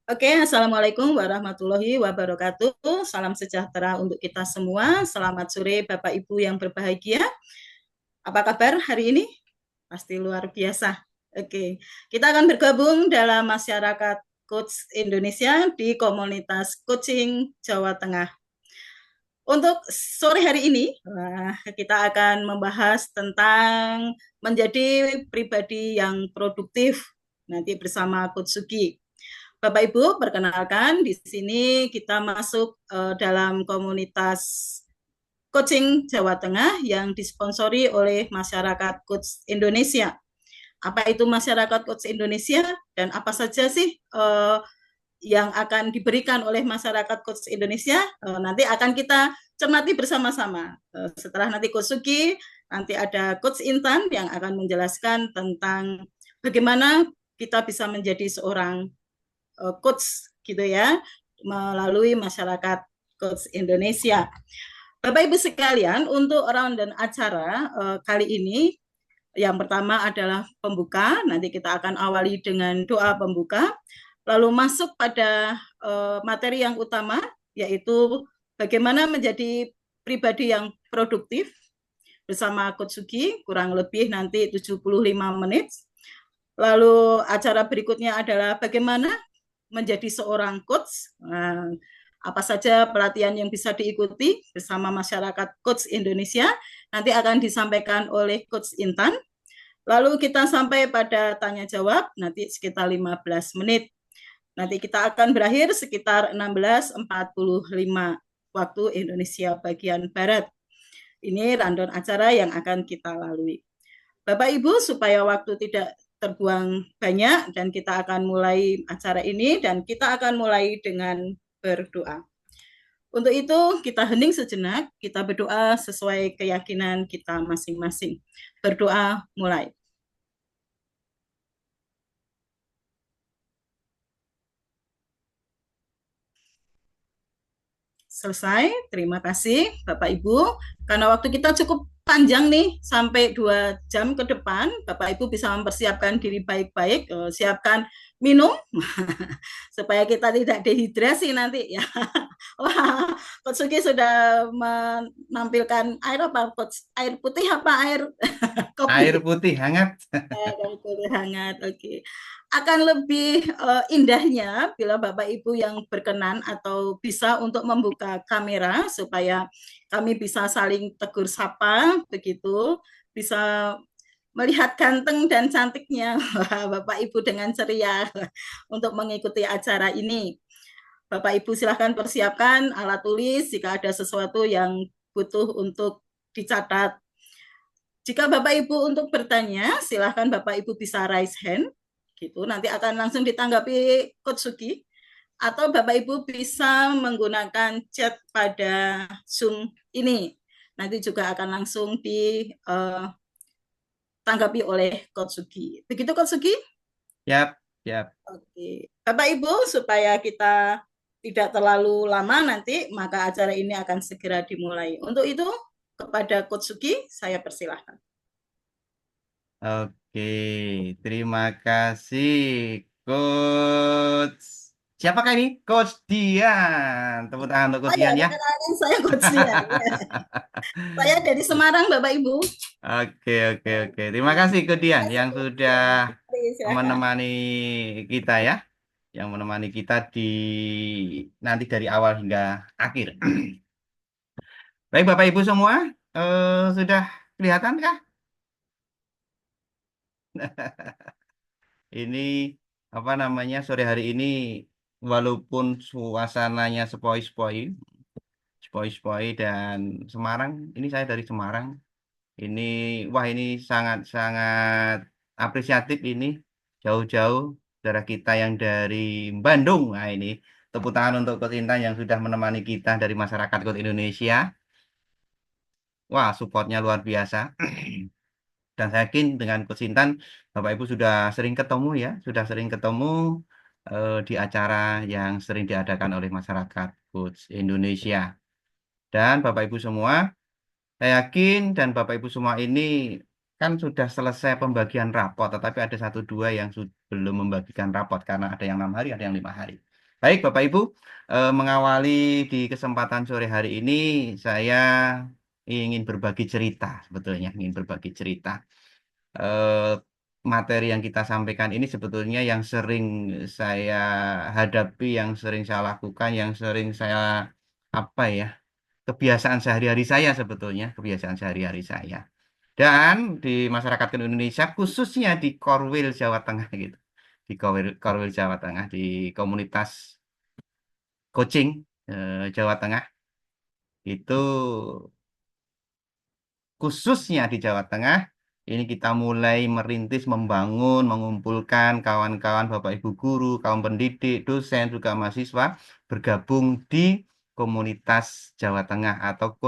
Oke, Assalamualaikum warahmatullahi wabarakatuh. Salam sejahtera untuk kita semua. Selamat sore Bapak Ibu yang berbahagia. Apa kabar hari ini? Pasti luar biasa. Oke, kita akan bergabung dalam masyarakat Coach Indonesia di komunitas coaching Jawa Tengah. Untuk sore hari ini, kita akan membahas tentang menjadi pribadi yang produktif nanti bersama Coach Sugi. Bapak Ibu, perkenalkan di sini kita masuk dalam komunitas coaching Jawa Tengah yang disponsori oleh masyarakat Coach Indonesia. Apa itu masyarakat Coach Indonesia dan apa saja sih yang akan diberikan oleh masyarakat Coach Indonesia? Nanti akan kita cermati bersama-sama. Setelah nanti Coach Sugi, nanti ada Coach Intan yang akan menjelaskan tentang bagaimana kita bisa menjadi seorang coach gitu ya melalui masyarakat Coach Indonesia. Bapak Ibu sekalian, untuk rundown acara kali ini yang pertama adalah pembuka, nanti kita akan awali dengan doa pembuka, lalu masuk pada materi yang utama yaitu bagaimana menjadi pribadi yang produktif bersama Coach Sugi, kurang lebih nanti 75 menit. Lalu acara berikutnya adalah bagaimana menjadi seorang coach. Apa saja pelatihan yang bisa diikuti bersama masyarakat Coach Indonesia nanti akan disampaikan oleh Coach Intan. Lalu kita sampai pada tanya jawab nanti sekitar 15 menit. Nanti kita akan berakhir sekitar 16.45 waktu Indonesia bagian Barat. Ini rundown acara yang akan kita lalui. Bapak Ibu, supaya waktu tidak terbuang banyak dan kita akan mulai acara ini dan kita akan mulai dengan berdoa. Untuk itu kita hening sejenak, kita berdoa sesuai keyakinan kita masing-masing. Berdoa mulai. Selesai, terima kasih Bapak Ibu. Karena waktu kita cukup panjang nih, sampai 2 jam ke depan, Bapak Ibu bisa mempersiapkan diri baik-baik, siapkan minum, supaya kita tidak dehidrasi nanti ya. Wah, Coach Sugi sudah menampilkan air apa, Coach? Air putih apa air Air kopi? putih hangat. Air putih hangat, oke. Akan lebih indahnya bila Bapak Ibu yang berkenan atau bisa untuk membuka kamera supaya kami bisa saling tegur sapa, begitu, bisa melihat ganteng dan cantiknya Bapak Ibu dengan ceria untuk mengikuti acara ini. Bapak Ibu silahkan persiapkan alat tulis jika ada sesuatu yang butuh untuk dicatat. Jika Bapak Ibu untuk bertanya, silahkan Bapak Ibu bisa raise hand, gitu. Nanti akan langsung ditanggapi Coach Sugi. Atau Bapak Ibu bisa menggunakan chat pada Zoom ini. Nanti juga akan langsung ditanggapi oleh Coach Sugi. Begitu Coach Sugi? Yap, yap. Oke. Bapak Ibu, supaya kita tidak terlalu lama nanti, maka acara ini akan segera dimulai. Untuk itu, kepada Coach Sugi, saya persilahkan. Oke, terima kasih, Coach. Siapakah ini? Coach Dian. Tepuk tangan untuk Oh Coach ya, Dian ya. perkenalkan saya Coach Dian. Saya dari Semarang, Bapak Ibu. Oke, oke, oke. Terima kasih, Coach Dian, yang sudah Silakan. menemani kita ya. Yang menemani kita di nanti dari awal hingga akhir. Baik, Bapak Ibu semua, sudah kelihatan kah? Ini apa namanya sore hari ini walaupun suasananya sepoi-sepoi, sepoi-sepoi dan Semarang, ini saya dari Semarang. Ini wah ini sangat-sangat apresiatif ini jauh-jauh saudara kita yang dari Bandung. Nah ini tepuk tangan untuk Coach Intan yang sudah menemani kita dari masyarakat Coach Indonesia. Wah, supportnya luar biasa. Dan saya yakin dengan Coach Intan, Bapak Ibu sudah sering ketemu ya, sudah sering ketemu di acara yang sering diadakan oleh masyarakat Coach Indonesia. Dan Bapak Ibu semua, saya yakin dan Bapak Ibu semua ini kan sudah selesai pembagian rapot, tetapi ada satu dua yang belum membagikan rapot karena ada yang 6 hari, ada yang 5 hari. Baik, Bapak Ibu, mengawali di kesempatan sore hari ini, saya ingin berbagi cerita, sebetulnya ingin berbagi cerita. Eh, Materi yang kita sampaikan ini sebetulnya yang sering saya hadapi, yang sering saya lakukan, yang sering saya apa ya, kebiasaan sehari-hari saya sebetulnya, kebiasaan sehari-hari saya. Dan di masyarakat Indonesia, khususnya di Korwil, Jawa Tengah gitu. Di Korwil, Jawa Tengah, di komunitas coaching Jawa Tengah itu khususnya di Jawa Tengah ini kita mulai merintis membangun mengumpulkan kawan-kawan Bapak Ibu guru, kaum pendidik, dosen juga mahasiswa bergabung di komunitas Jawa Tengah atau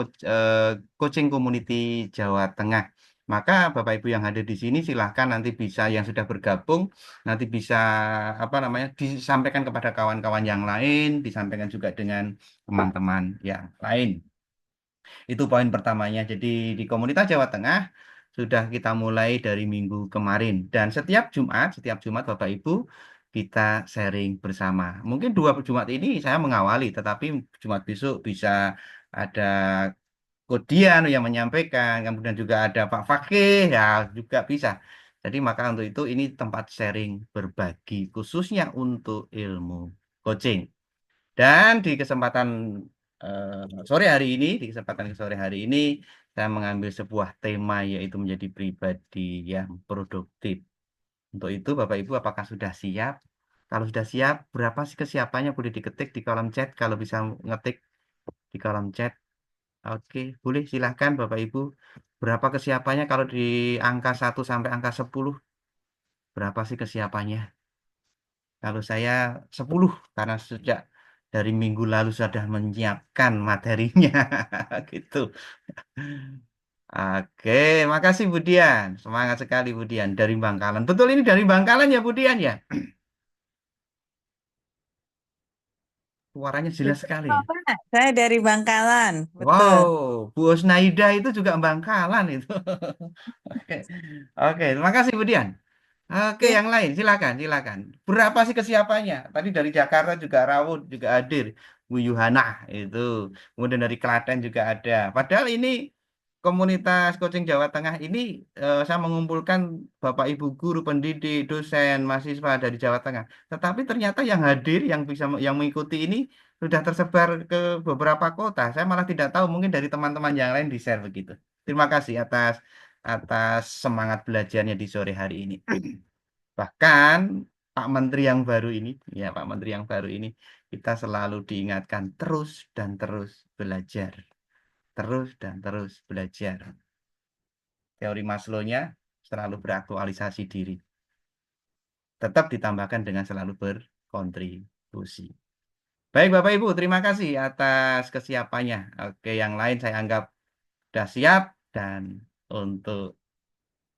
coaching community Jawa Tengah. Maka Bapak Ibu yang hadir di sini silahkan nanti bisa yang sudah bergabung nanti bisa apa namanya disampaikan kepada kawan-kawan yang lain, disampaikan juga dengan teman-teman yang lain. Itu poin pertamanya. Jadi di komunitas Jawa Tengah sudah kita mulai dari minggu kemarin dan setiap Jumat Bapak Ibu kita sharing bersama. Mungkin 2 Jumat ini saya mengawali, tetapi Jumat besok bisa ada Kodian yang menyampaikan, kemudian juga ada Pak Fakih ya juga bisa. Jadi maka untuk itu ini tempat sharing berbagi khususnya untuk ilmu coaching. Dan di kesempatan sore hari ini, saya mengambil sebuah tema yaitu menjadi pribadi yang produktif. Untuk itu, Bapak Ibu, apakah sudah siap? Kalau sudah siap, berapa sih kesiapannya? Boleh diketik di kolom chat. Kalau bisa ngetik di kolom chat, oke, boleh silahkan Bapak Ibu. Berapa kesiapannya kalau di angka 1 sampai angka 10? Berapa sih kesiapannya? Kalau saya 10 karena sejak dari minggu lalu sudah menyiapkan materinya gitu. Oke, makasih Budian. Semangat sekali Budian dari Bangkalan. Betul ini dari Bangkalan ya Budian ya? Suaranya jelas Betul, sekali. Pak. Saya dari Bangkalan, betul. Wow, Bu Osnaida itu juga Bangkalan itu. Oke, oke, terima kasih Budian. Oke, Oke. yang lain silakan, silakan. Berapa sih kesiapannya? Tadi dari Jakarta juga Rawut juga hadir, Bu Yuhana itu. Kemudian dari Klaten juga ada. Padahal ini komunitas coaching Jawa Tengah ini saya mengumpulkan Bapak Ibu guru, pendidik, dosen, mahasiswa dari Jawa Tengah. Tetapi ternyata yang hadir, yang mengikuti ini sudah tersebar ke beberapa kota. Saya malah tidak tahu, mungkin dari teman-teman yang lain di-share begitu. Terima kasih atas atas semangat belajarnya di sore hari ini. Bahkan Pak Menteri yang baru ini, ya Pak Menteri yang baru ini, kita selalu diingatkan terus belajar, terus dan terus belajar. Teori Maslow-nya selalu beraktualisasi diri, tetap ditambahkan dengan selalu berkontribusi. Baik Bapak Ibu, terima kasih atas kesiapannya. Oke, yang lain saya anggap sudah siap dan untuk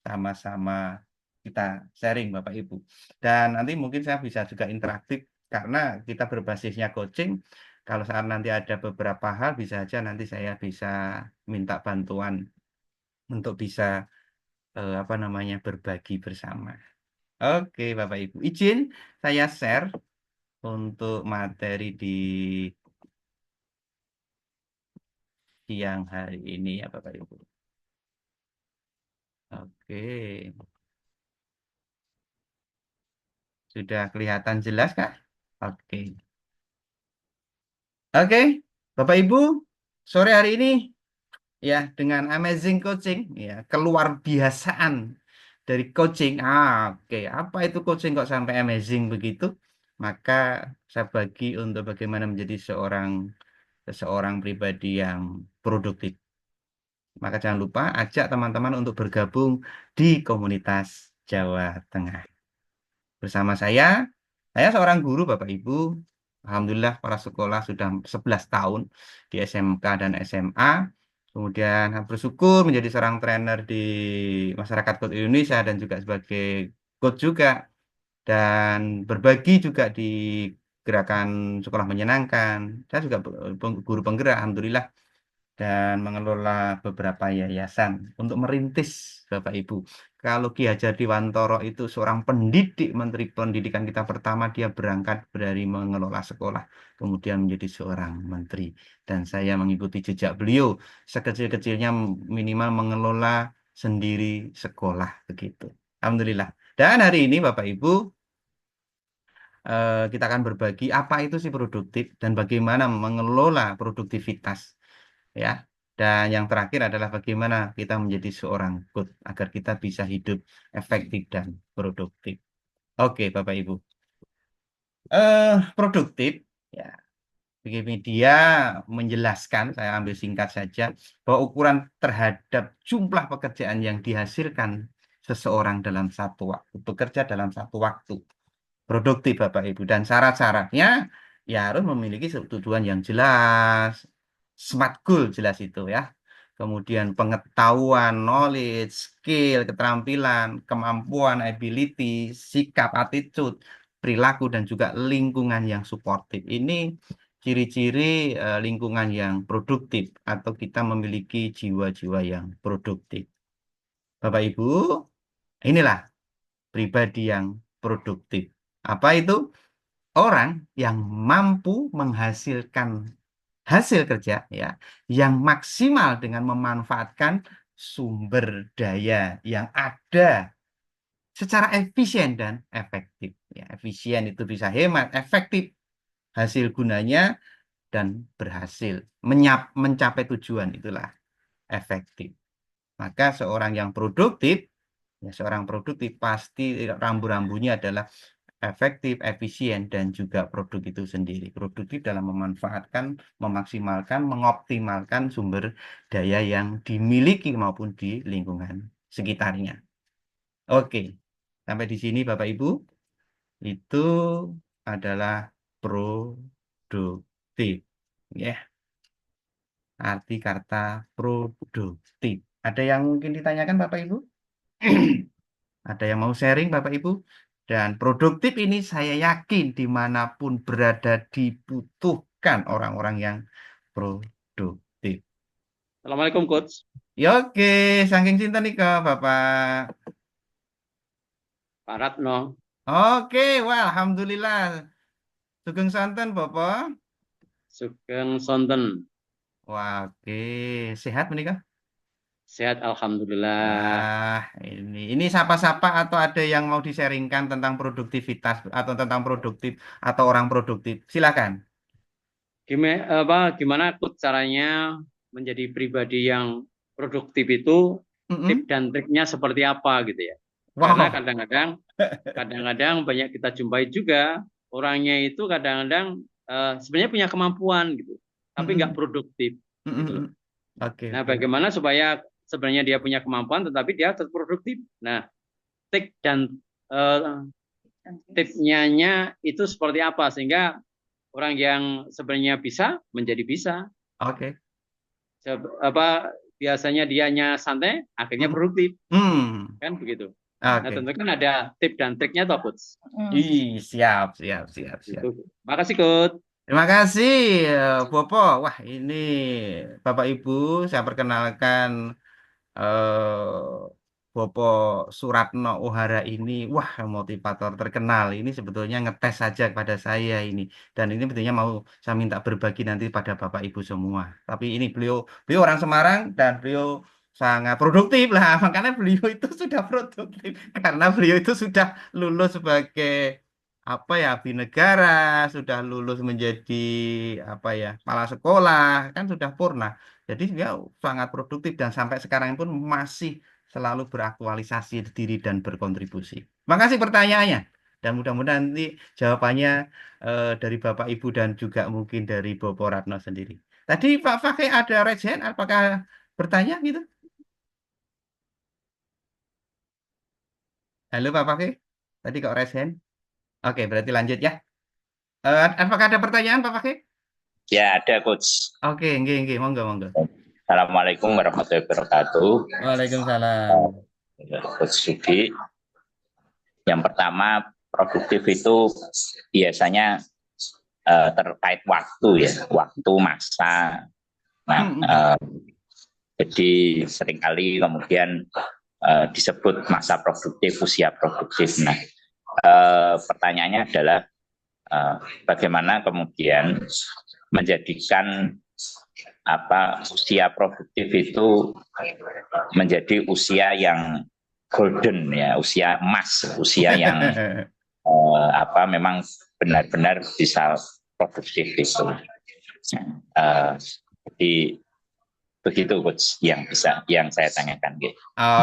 sama-sama kita sharing Bapak Ibu. Dan nanti mungkin saya bisa juga interaktif karena kita berbasisnya coaching. Kalau saat nanti ada beberapa hal bisa aja nanti saya bisa minta bantuan untuk bisa apa namanya berbagi bersama. Oke Bapak Ibu, izin saya share untuk materi di siang hari ini ya Bapak Ibu. Oke, sudah kelihatan jelas Kak? Oke. Oke, Bapak Ibu, sore hari ini ya dengan amazing coaching ya keluar biasaan dari coaching. Oke, apa itu coaching kok sampai amazing begitu? Maka saya bagi untuk bagaimana menjadi seseorang pribadi yang produktif. Maka jangan lupa ajak teman-teman untuk bergabung di komunitas Jawa Tengah. Bersama saya seorang guru Bapak Ibu. Alhamdulillah para sekolah sudah 11 tahun di SMK dan SMA. Kemudian bersyukur menjadi seorang trainer di masyarakat coach Indonesia dan juga sebagai coach juga. Dan berbagi juga di gerakan sekolah menyenangkan. Saya juga guru penggerak, Alhamdulillah. dan mengelola beberapa yayasan untuk merintis, Bapak Ibu. Kalau Ki Hajar Dewantara itu seorang pendidik, Menteri Pendidikan kita pertama, dia berangkat dari mengelola sekolah, kemudian menjadi seorang menteri. Dan saya mengikuti jejak beliau, sekecil-kecilnya minimal mengelola sendiri sekolah, begitu. Alhamdulillah. Dan hari ini Bapak Ibu, kita akan berbagi apa itu sih produktif dan bagaimana mengelola produktivitas, ya. Dan yang terakhir adalah bagaimana kita menjadi seorang coach agar kita bisa hidup efektif dan produktif. Oke, Bapak Ibu. Produktif, ya. Wikipedia menjelaskan, saya ambil singkat saja, bahwa ukuran terhadap jumlah pekerjaan yang dihasilkan seseorang dalam satu waktu, bekerja dalam satu waktu, produktif Bapak Ibu. Dan syarat-syaratnya ya harus memiliki tujuan yang jelas, smart goal jelas itu ya. Kemudian pengetahuan, knowledge, skill, keterampilan, kemampuan, ability, sikap, attitude, perilaku, dan juga lingkungan yang suportif. Ini ciri-ciri lingkungan yang produktif atau kita memiliki jiwa-jiwa yang produktif. Bapak Ibu, inilah pribadi yang produktif. Apa itu? Orang yang mampu menghasilkan hasil kerja ya yang maksimal dengan memanfaatkan sumber daya yang ada secara efisien dan efektif. Ya, efisien itu bisa hemat, efektif hasil gunanya dan berhasil mencapai tujuan, itulah efektif. Maka seorang yang produktif, ya seorang produktif pasti rambu-rambunya adalah efektif, efisien, dan juga produk itu sendiri. Produktif dalam memanfaatkan, memaksimalkan, mengoptimalkan sumber daya yang dimiliki maupun di lingkungan sekitarnya. Oke, sampai di sini Bapak Ibu, itu adalah produktif. Ya, arti kata produktif. Ada yang mungkin ditanyakan Bapak Ibu? Ada yang mau sharing Bapak Ibu? Dan produktif ini saya yakin dimanapun berada dibutuhkan orang-orang yang produktif. Assalamualaikum Coach. Ya, oke, saking cinta nih ke Bapak. Pak Ratno. Oke, wah alhamdulillah. Sugeng santen Bapak. Sugeng Sonten. Wah, oke, sehat menikah? Sehat alhamdulillah. Wah, ini sapa-sapa atau ada yang mau di-sharingkan tentang produktivitas atau tentang produktif atau orang produktif? Silakan. Gimana Coach caranya menjadi pribadi yang produktif itu, tip dan triknya seperti apa gitu ya? Karena Wow. kadang-kadang banyak kita jumpai juga orangnya itu kadang-kadang sebenarnya punya kemampuan gitu, tapi nggak produktif gitu loh. Oke. Nah, bagaimana supaya sebenarnya dia punya kemampuan tetapi dia tetap produktif? Nah, trik dan tipsnya itu seperti apa sehingga orang yang sebenarnya bisa menjadi bisa. Oke. Biasanya dianya santai, akhirnya produktif. Kan begitu. Nah, tentu kan ada tip dan triknya toh, Coach. Siap. Gitu. Makasih, Coach. Terima kasih, Bopo. Wah, ini Bapak Ibu, saya perkenalkan Bopo Suratno Ohara ini, wah motivator terkenal. Ini sebetulnya ngetes saja kepada saya ini. Dan ini sebetulnya mau saya minta berbagi nanti pada Bapak Ibu semua. Tapi ini beliau orang Semarang dan beliau sangat produktif lah. Makanya beliau itu sudah produktif. Karena beliau itu sudah lulus sebagai apa ya, abdi negara, sudah lulus menjadi apa ya, kepala sekolah, kan sudah purna. Jadi dia sangat produktif dan sampai sekarang pun masih selalu beraktualisasi diri dan berkontribusi. Makasih pertanyaannya. Dan mudah-mudahan nanti jawabannya dari Bapak Ibu dan juga mungkin dari Bopo Ratno sendiri. Tadi Pak Fakih ada raise hand, apakah bertanya gitu? Halo Pak Fakih, tadi kok raise hand? Oke, berarti lanjut ya. Apakah ada pertanyaan Pak Fakih? Ya, ada Coach. Oke, nggih, monggo. Assalamualaikum warahmatullahi wabarakatuh. Waalaikumsalam. Coach Sugi. Yang pertama, produktif itu biasanya terkait waktu ya, waktu, masa, Nah, jadi seringkali kemudian disebut masa produktif, usia produktif. Nah, pertanyaannya adalah bagaimana kemudian menjadikan usia produktif itu menjadi usia yang golden, ya, usia emas, usia yang memang benar-benar bisa produktif itu. Jadi begitu Coach yang saya tanyakan.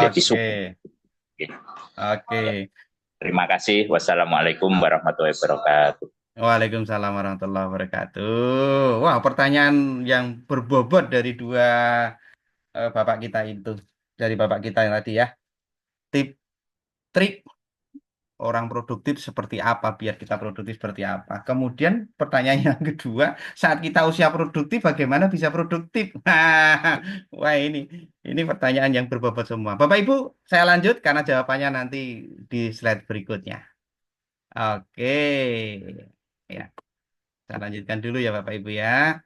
Jadi Oke. Terima kasih. Wassalamualaikum warahmatullahi wabarakatuh. Waalaikumsalam warahmatullahi wabarakatuh. Wah, pertanyaan yang berbobot dari dua bapak kita itu, dari bapak kita yang tadi ya. Trik orang produktif seperti apa, biar kita produktif seperti apa. Kemudian pertanyaan yang kedua, saat kita usia produktif, bagaimana bisa produktif? Wah, ini pertanyaan yang berbobot semua. Bapak Ibu, saya lanjut karena jawabannya nanti di slide berikutnya. Oke, ya, saya lanjutkan dulu ya Bapak Ibu ya.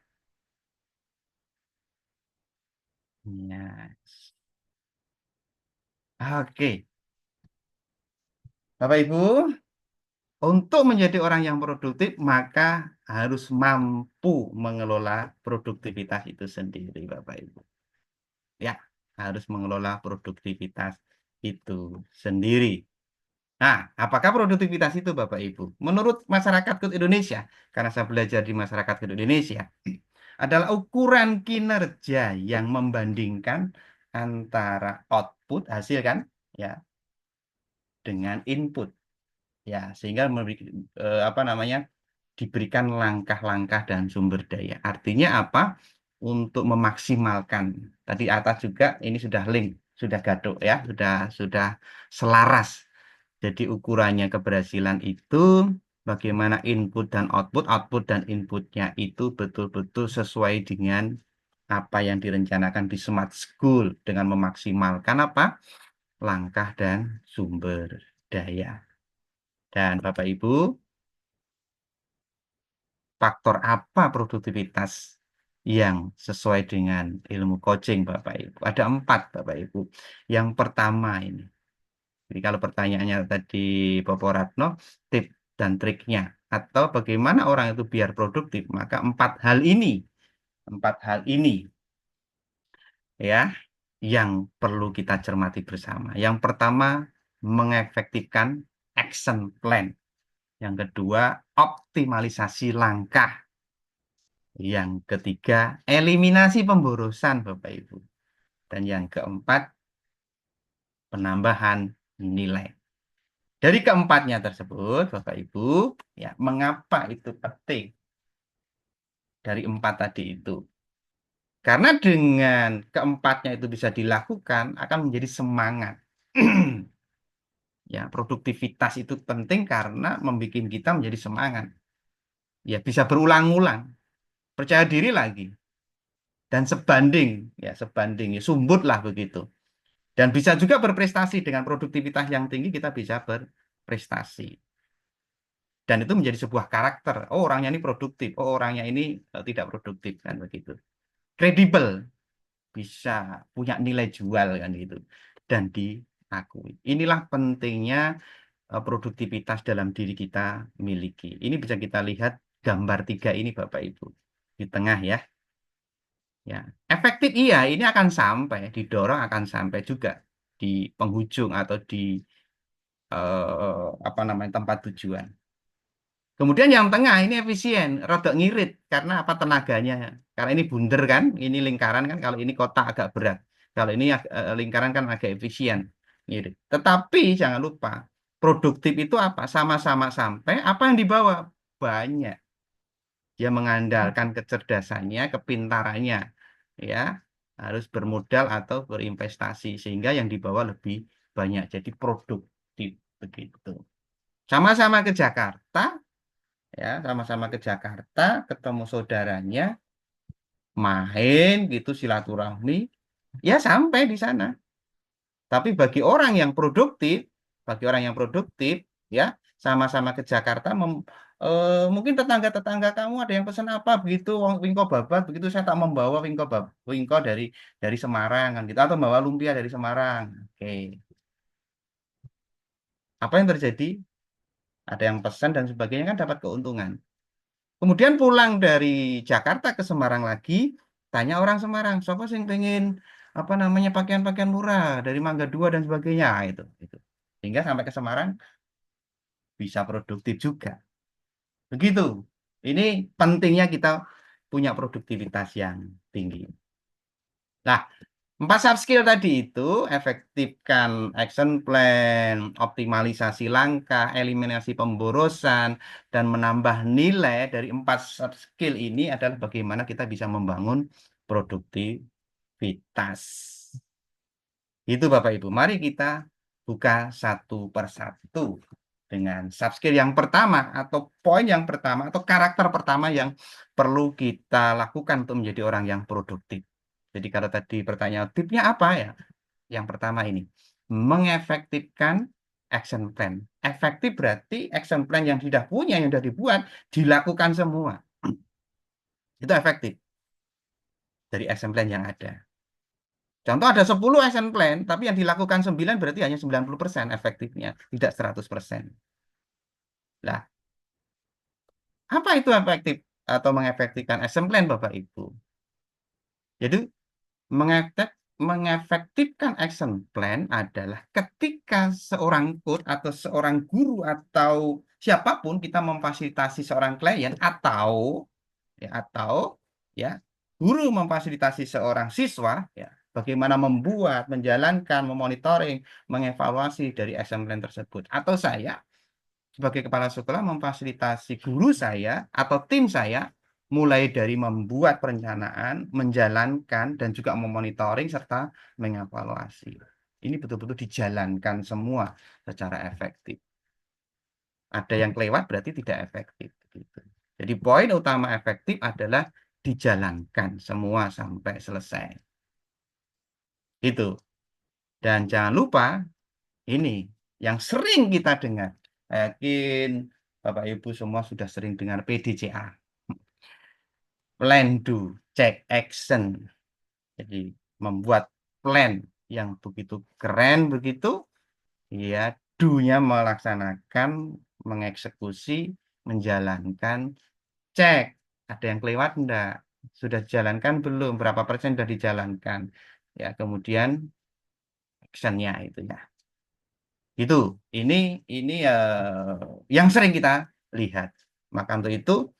Oke, Bapak Ibu, untuk menjadi orang yang produktif, maka harus mampu mengelola produktivitas itu sendiri, Bapak Ibu. Ya, harus mengelola produktivitas itu sendiri. Nah, apakah produktivitas itu, Bapak Ibu? Menurut masyarakat Indonesia, karena saya belajar di masyarakat Indonesia, adalah ukuran kinerja yang membandingkan antara output, hasil kan, ya, dengan input. Ya, sehingga diberikan langkah-langkah dan sumber daya. Artinya apa? Untuk memaksimalkan. Tadi atas juga ini sudah link, sudah gadok ya, sudah selaras. Jadi ukurannya keberhasilan itu bagaimana input dan output dan inputnya itu betul-betul sesuai dengan apa yang direncanakan di Smart School dengan memaksimalkan apa? Langkah dan sumber daya. Dan Bapak Ibu, faktor apa produktivitas yang sesuai dengan ilmu coaching Bapak Ibu? Ada 4 Bapak Ibu. Yang pertama ini. Jadi kalau pertanyaannya tadi Bapak Ratno, tip dan triknya atau bagaimana orang itu biar produktif, maka 4 hal ini ya yang perlu kita cermati bersama. Yang pertama, mengefektifkan action plan. Yang kedua, optimalisasi langkah. Yang ketiga, eliminasi pemborosan, Bapak Ibu. Dan yang keempat, penambahan nilai. Dari keempatnya tersebut, Bapak Ibu, ya, mengapa itu penting? Dari 4 tadi itu. Karena dengan keempatnya itu bisa dilakukan, akan menjadi semangat. Ya, produktivitas itu penting karena membuat kita menjadi semangat. Ya, bisa berulang-ulang. Percaya diri lagi. Dan sebanding, ya sumbut lah begitu. Dan bisa juga berprestasi dengan produktivitas yang tinggi, kita bisa berprestasi. Dan itu menjadi sebuah karakter. Oh, orangnya ini produktif. Oh, orangnya ini tidak produktif kan begitu. Kredibel, bisa punya nilai jual kan gitu. Dan diakui. Inilah pentingnya produktivitas dalam diri kita miliki. Ini bisa kita lihat gambar 3 ini Bapak Ibu. Di tengah ya. Ya, efektif iya, ini akan sampai, didorong akan sampai juga di penghujung atau di tempat tujuan. Kemudian yang tengah ini efisien, rada ngirit karena apa tenaganya? Karena ini bunder kan, ini lingkaran kan, kalau ini kotak agak berat. Kalau ini lingkaran kan agak efisien, ngirit. Tetapi jangan lupa, produktif itu apa? Sama-sama sampai, apa yang dibawa? Banyak. Dia mengandalkan kecerdasannya, kepintarannya, ya, harus bermodal atau berinvestasi sehingga yang dibawa lebih banyak. Jadi produktif begitu. Sama-sama ke Jakarta, ya, sama-sama ke Jakarta, ketemu saudaranya, main gitu silaturahmi, ya sampai di sana. Tapi bagi orang yang produktif, ya, sama-sama ke Jakarta mungkin tetangga-tetangga kamu ada yang pesan apa begitu, wingko babat begitu, saya tak membawa wingko dari Semarang kan gitu, atau bawa lumpia dari Semarang. Oke. Apa yang terjadi? Ada yang pesan dan sebagainya kan dapat keuntungan. Kemudian pulang dari Jakarta ke Semarang lagi, tanya orang Semarang, siapa sih yang pengen apa namanya pakaian-pakaian murah dari Mangga Dua dan sebagainya itu. Sehingga sampai ke Semarang bisa produktif juga. Begitu. Ini pentingnya kita punya produktivitas yang tinggi. Nah, 4 soft skill tadi itu efektifkan action plan, optimalisasi langkah, eliminasi pemborosan, dan menambah nilai dari 4 soft skill ini adalah bagaimana kita bisa membangun produktivitas. Itu Bapak Ibu. Mari kita buka satu persatu dengan soft skill yang pertama atau poin yang pertama atau karakter pertama yang perlu kita lakukan untuk menjadi orang yang produktif. Jadi kalau tadi pertanyaan tipnya apa ya? Yang pertama ini, mengefektifkan action plan. Efektif berarti action plan yang sudah punya, yang sudah dibuat, dilakukan semua. Itu efektif dari action plan yang ada. Contoh ada 10 action plan, tapi yang dilakukan 9 berarti hanya 90% efektifnya, tidak 100%. Lah, apa itu efektif atau mengefektifkan action plan Bapak Ibu? Jadi mengefektifkan action plan adalah ketika seorang coach atau seorang guru atau siapapun kita memfasilitasi seorang klien atau ya guru memfasilitasi seorang siswa ya bagaimana membuat, menjalankan, memonitoring, mengevaluasi dari action plan tersebut. Atau saya sebagai kepala sekolah memfasilitasi guru saya atau tim saya mulai dari membuat perencanaan, menjalankan, dan juga memonitoring serta mengevaluasi. Ini betul-betul dijalankan semua secara efektif. Ada yang kelewat berarti tidak efektif. Gitu. Jadi poin utama efektif adalah dijalankan semua sampai selesai. Itu. Dan jangan lupa ini yang sering kita dengar. Saya yakin Bapak Ibu semua sudah sering dengar PDCA. Plan, do, check, action. Jadi membuat plan yang begitu keren begitu, ya do-nya melaksanakan, mengeksekusi, menjalankan, cek. Ada yang kelewat enggak? Sudah dijalankan belum? Berapa persen sudah dijalankan? Ya, kemudian actionnya itu ya. Itu, ini yang sering kita lihat. Maka untuk itu,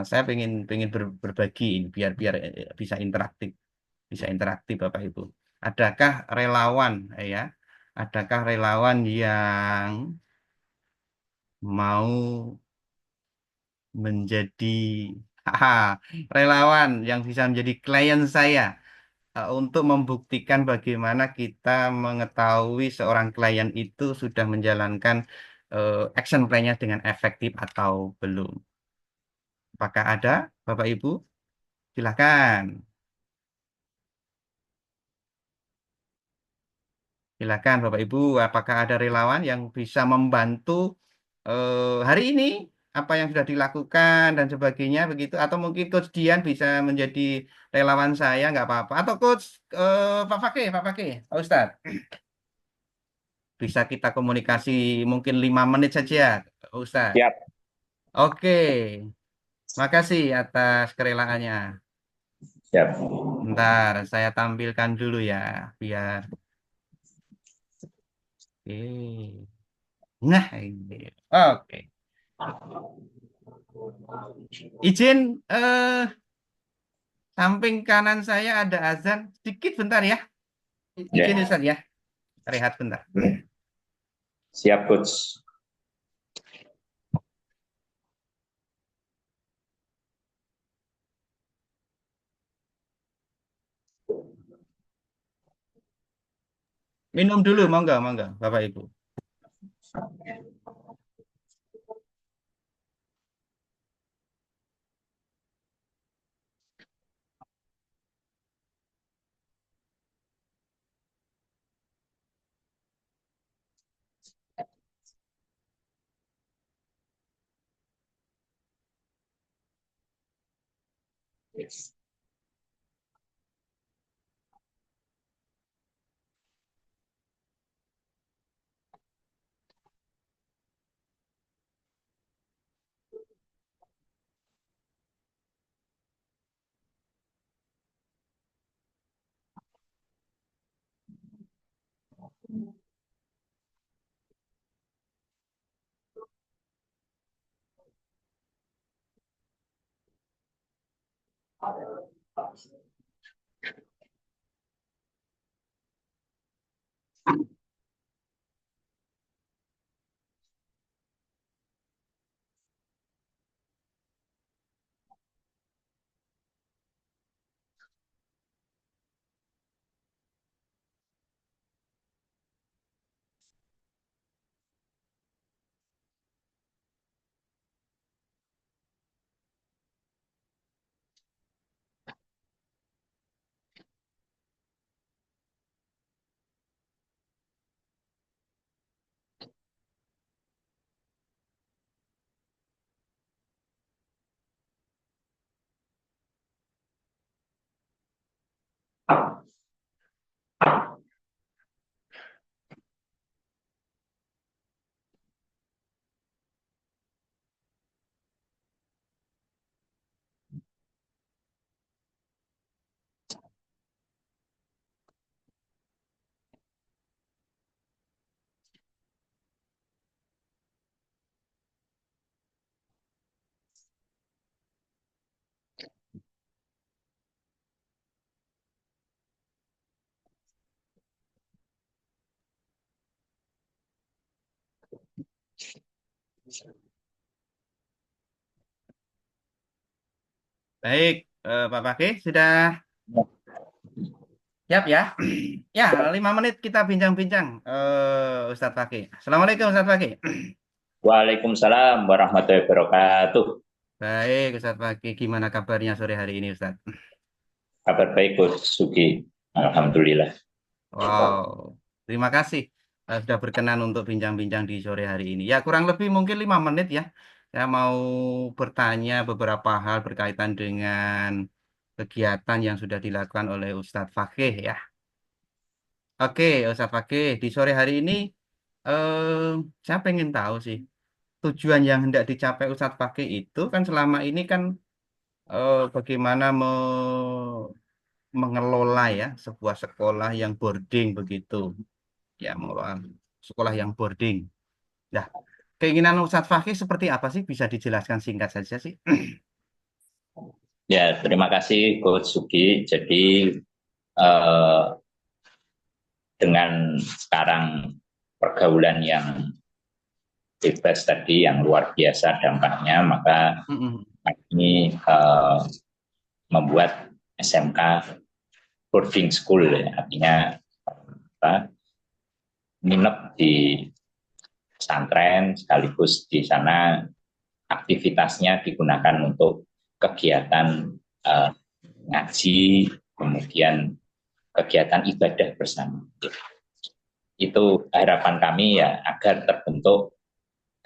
saya pengen berbagi ini biar bisa interaktif, Bapak Ibu. Adakah relawan ya? Adakah relawan yang mau menjadi relawan yang bisa menjadi klien saya untuk membuktikan bagaimana kita mengetahui seorang klien itu sudah menjalankan action plan-nya dengan efektif atau belum. Apakah ada, Bapak Ibu? Silakan. Silakan Bapak Ibu, apakah ada relawan yang bisa membantu hari ini apa yang sudah dilakukan dan sebagainya begitu, atau mungkin Coach Dian bisa menjadi relawan saya nggak apa-apa, atau Coach Pak Fakih, Pak Ustadz, bisa kita komunikasi mungkin 5 menit saja, Pak Ustadz. Siap. Oke, makasih atas kerelaannya. Siap. Bentar, saya tampilkan dulu ya, biar. Oke. Nah, ini. Oke. Izin samping kanan saya ada azan. Sedikit bentar ya. Izin Ustaz ya. Rehat bentar. Siap, Coach. Minum dulu, monggo, Bapak Ibu. Baik, Pak Fakih sudah siap ya? Ya, 5 menit kita bincang-bincang, Ustadz Fakih. Assalamualaikum Ustadz Fakih. Waalaikumsalam warahmatullahi wabarakatuh. Baik, Ustadz Fakih, gimana kabarnya sore hari ini, Ustadz? Kabar baik, Coach Sugi. Alhamdulillah. Wow, terima kasih sudah berkenan untuk bincang-bincang di sore hari ini. Ya, kurang lebih mungkin 5 menit ya. Saya mau bertanya beberapa hal berkaitan dengan kegiatan yang sudah dilakukan oleh Ustadz Fakih ya. Oke, Ustadz Fakih, di sore hari ini eh, saya pengen tahu sih tujuan yang hendak dicapai Ustadz Fakih itu kan selama ini kan bagaimana mengelola ya sebuah sekolah yang boarding begitu. Ya, mengelola sekolah yang boarding. Nah, keinginan Ustadz Fakih seperti apa sih? Bisa dijelaskan singkat saja sih. Ya, terima kasih Coach Sugi. Jadi eh, dengan sekarang pergaulan yang bebas tadi, yang luar biasa dampaknya, maka ini membuat SMK boarding school, ya. Artinya apa, nginep di pesantren sekaligus di sana aktivitasnya digunakan untuk kegiatan ngaji, kemudian kegiatan ibadah bersama. Itu harapan kami ya, agar terbentuk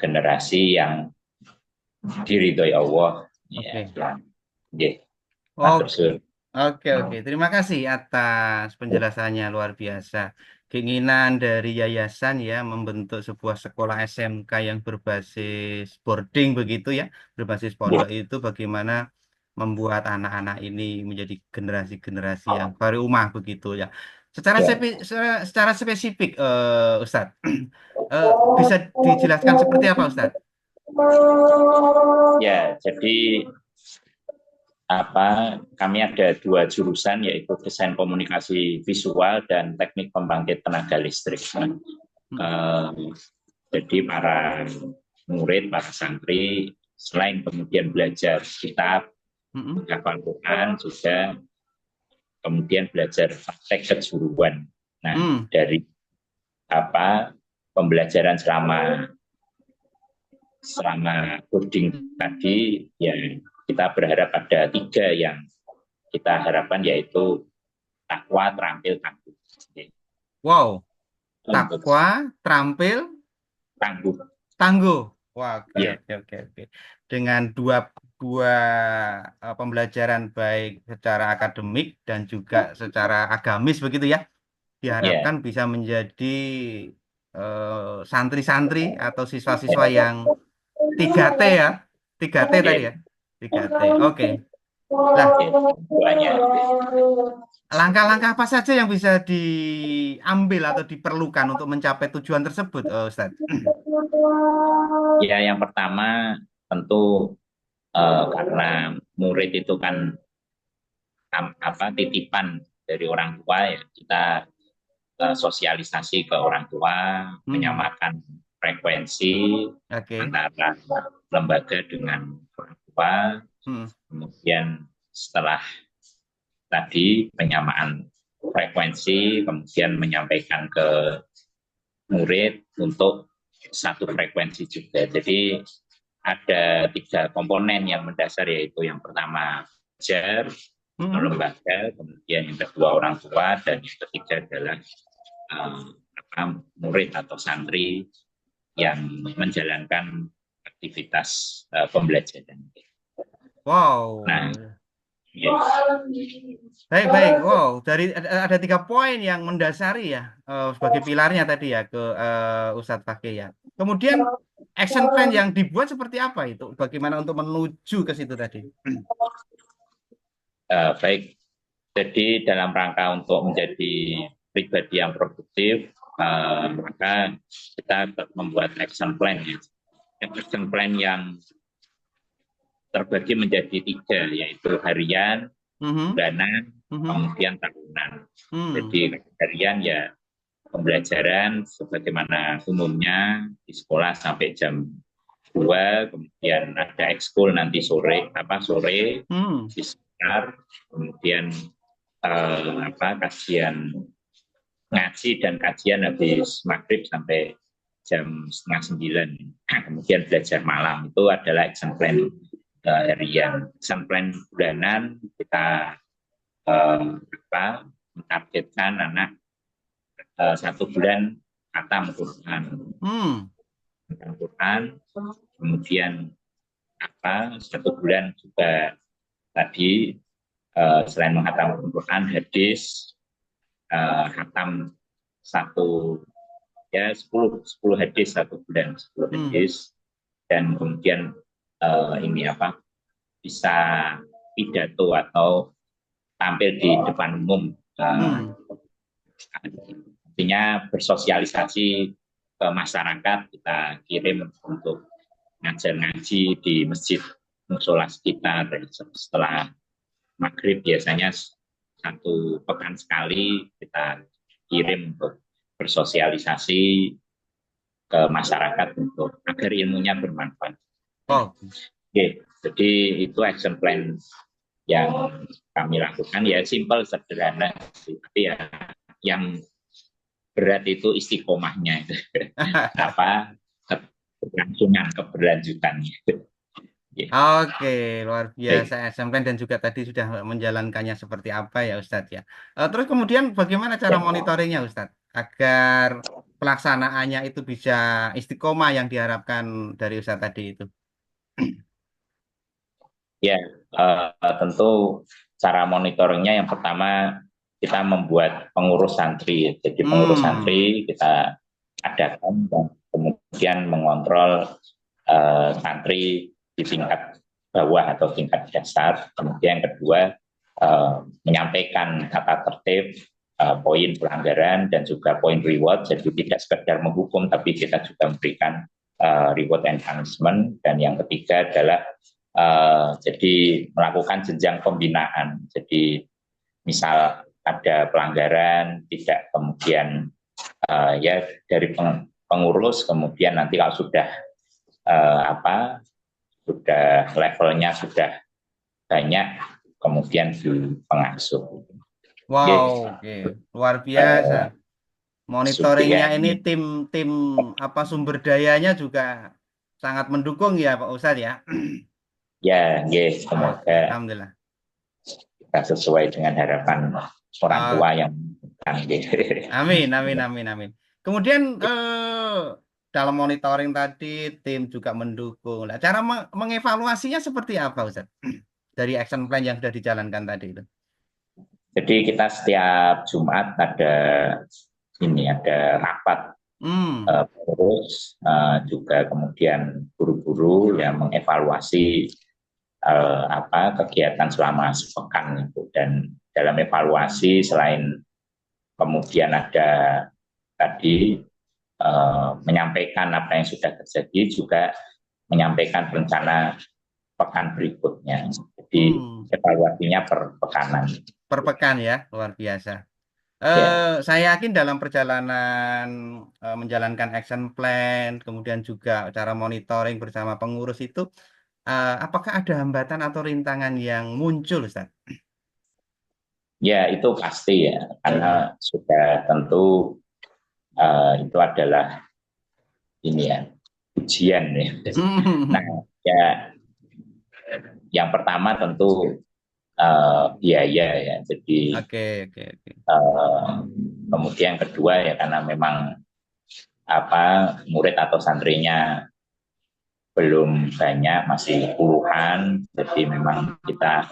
generasi yang diridhoi Allah. Oke. Ya, ya. Oke. Terima kasih atas penjelasannya, luar biasa. Keinginan dari yayasan ya membentuk sebuah sekolah SMK yang berbasis boarding begitu ya, berbasis pondok itu bagaimana membuat anak-anak ini menjadi generasi-generasi yang berumah begitu ya. Secara spesifik, Ustadz, bisa dijelaskan seperti apa, Ustadz? Ya, jadi kami ada 2 jurusan, yaitu desain komunikasi visual dan teknik pembangkit tenaga listrik. Jadi para murid, para santri, selain kemudian belajar kitab, hafal Quran, juga kemudian belajar praktek kejuruan. Nah, dari pembelajaran selama boarding tadi, ya kita berharap ada 3 yang kita harapkan, yaitu takwa, terampil, tangguh. Wow, takwa, terampil, tangguh. Wah, oke. Dengan 2 sebuah pembelajaran baik secara akademik dan juga secara agamis begitu ya. Diharapkan bisa menjadi santri-santri atau siswa-siswa yang 3T ya. 3T tadi ya. 3T. Oke. Nah, langkah-langkah apa saja yang bisa diambil atau diperlukan untuk mencapai tujuan tersebut, Ustadz? Ya, yang pertama tentu karena murid itu kan titipan dari orang tua, ya kita sosialisasi ke orang tua, menyamakan frekuensi antara lembaga dengan orang tua. Kemudian setelah tadi penyamaan frekuensi, kemudian menyampaikan ke murid untuk satu frekuensi juga. Jadi ada 3 komponen yang mendasar, yaitu yang pertama belajar, lembaga, kemudian yang kedua orang tua, dan yang ketiga adalah murid atau santri yang menjalankan aktivitas pembelajaran. Wow. Nah, baik. Wow, dari ada 3 poin yang mendasari ya sebagai pilarnya tadi ya ke Ustadz Fakih ya. Kemudian action plan yang dibuat seperti apa itu? Bagaimana untuk menuju ke situ tadi? Baik. Jadi dalam rangka untuk menjadi pribadi yang produktif, maka kita membuat action plan ya. Action plan yang terbagi menjadi 3, yaitu harian, bulanan, kemudian tahunan. Jadi harian ya pembelajaran sebagaimana umumnya di sekolah sampai jam 2, kemudian ada ekskul nanti sore di sekitar, kemudian kajian ngaji dan kajian habis maghrib sampai jam 8:30. Kemudian belajar malam. Itu adalah action plan harian. Action plan bulanan kita menargetkan anak 1 bulan khatam Quran. Kemudian 1 bulan juga tadi selain menghatamkan Quran, hadis, khatam 10 hadis 1 bulan, 10 hadis, dan kemudian bisa pidato atau tampil di depan umum. Artinya bersosialisasi ke masyarakat, kita kirim untuk ngajar ngaji di masjid musola sekitar. Setelah maghrib biasanya 1 pekan sekali kita kirim untuk bersosialisasi ke masyarakat untuk agar ilmunya bermanfaat. Oke, jadi itu action plan yang kami lakukan, ya simple, sederhana, tapi ya yang berat itu istiqomahnya, keberlanjutannya. Oke, luar biasa action plan, dan juga tadi sudah menjalankannya seperti apa ya Ustadz ya. Terus kemudian bagaimana cara monitoringnya Ustadz agar pelaksanaannya itu bisa istiqomah yang diharapkan dari Ustadz tadi itu? Ya, tentu cara monitoringnya yang pertama kita membuat pengurus santri. Jadi pengurus santri kita adakan dan kemudian mengontrol santri di tingkat bawah atau tingkat dasar. Kemudian yang kedua menyampaikan tata tertib, poin pelanggaran dan juga poin reward. Jadi tidak sekedar menghukum, tapi kita juga memberikan reward and punishment. Dan yang ketiga adalah jadi melakukan jenjang pembinaan. Jadi misal ada pelanggaran, tidak kemudian ya dari pengurus, kemudian nanti kalau sudah sudah levelnya sudah banyak, kemudian di pengasuh. Wow, luar biasa. Monitoringnya ini tim sumber dayanya juga sangat mendukung ya Pak Ustadz ya. Ya, semoga alhamdulillah kita sesuai dengan harapan orang tua yang amin. Kemudian dalam monitoring tadi tim juga mendukung. Nah, cara mengevaluasinya seperti apa, Ustaz? Dari action plan yang sudah dijalankan tadi itu. Jadi kita setiap Jumat ada rapat terus juga kemudian guru-guru yang mengevaluasi kegiatan selama sepekan itu, dan dalam evaluasi selain kemudian ada tadi menyampaikan apa yang sudah terjadi, juga menyampaikan rencana pekan berikutnya. Jadi evaluasinya per pekanan. Per pekan ya, luar biasa. Saya yakin dalam perjalanan menjalankan action plan, kemudian juga cara monitoring bersama pengurus itu, apakah ada hambatan atau rintangan yang muncul, Ustaz? Ya, itu pasti ya, karena sudah tentu itu adalah ujian ya. Nah, ya yang pertama tentu biaya ya. Jadi kemudian kedua ya karena memang murid atau santrinya belum banyak, masih puluhan, jadi memang kita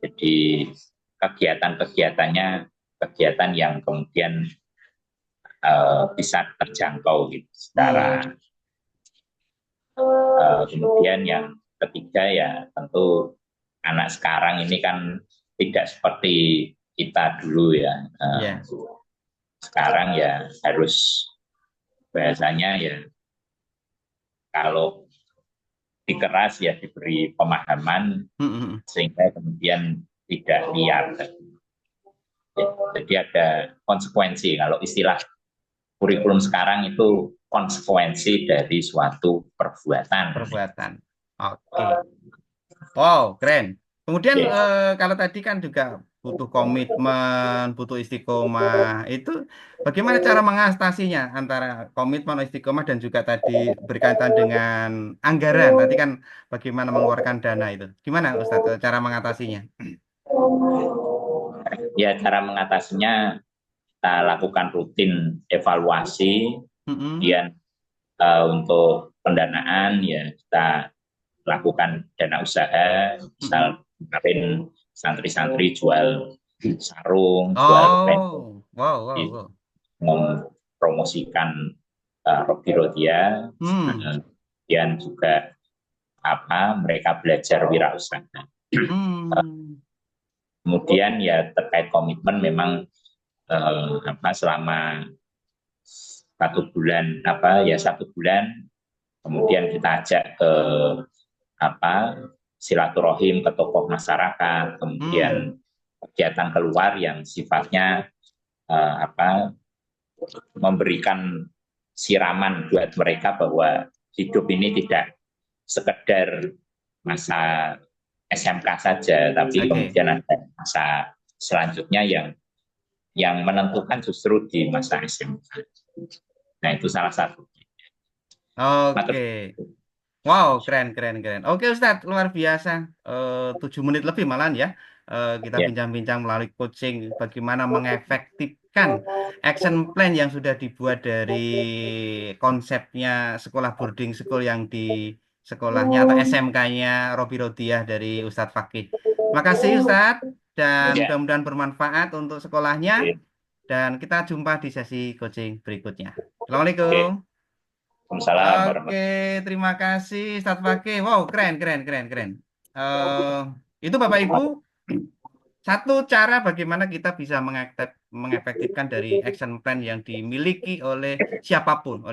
jadi kegiatan yang kemudian bisa terjangkau gitu secara kemudian yang ketiga ya tentu anak sekarang ini kan tidak seperti kita dulu ya. Sekarang ya harus bahasanya ya kalau dikeras ya diberi pemahaman sehingga kemudian tidak liar. Jadi ada konsekuensi, kalau istilah kurikulum sekarang itu konsekuensi dari suatu perbuatan. Oke. Wow, keren. Kemudian kalau tadi kan juga butuh komitmen, butuh istiqomah. Itu bagaimana cara mengatasinya antara komitmen, istiqomah, dan juga tadi berkaitan dengan anggaran. Tadi kan bagaimana mengeluarkan dana itu. Gimana, Ustadz, cara mengatasinya? Ya, cara mengatasinya kita lakukan rutin evaluasi, kemudian untuk pendanaan ya kita lakukan dana usaha, misal kemarin santri-santri jual sarung, jual pen, mempromosikan Robi Rodia, kemudian juga mereka belajar wirausaha. Kemudian ya terkait komitmen memang selama 1 bulan kemudian kita ajak ke silaturahim ke tokoh masyarakat, kemudian kegiatan keluar yang sifatnya memberikan siraman buat mereka bahwa hidup ini tidak sekedar masa SMK saja, tapi kemudian ada masa selanjutnya yang menentukan justru di masa SMK. Nah, itu salah satu. Wow, keren. Oke, Ustadz, luar biasa. 7 menit lebih malahan ya. Kita bincang-bincang melalui coaching bagaimana mengefektifkan action plan yang sudah dibuat dari konsepnya sekolah boarding school yang di sekolahnya atau SMK-nya Robi Rodiah dari Ustadz Fakih. Makasih Ustadz, dan mudah-mudahan bermanfaat untuk sekolahnya, dan kita jumpa di sesi coaching berikutnya. Assalamualaikum. Oke, terima kasih Ustadz Fakih. Wow, keren. Itu Bapak Ibu, satu cara bagaimana kita bisa mengefektifkan dari action plan yang dimiliki oleh siapapun.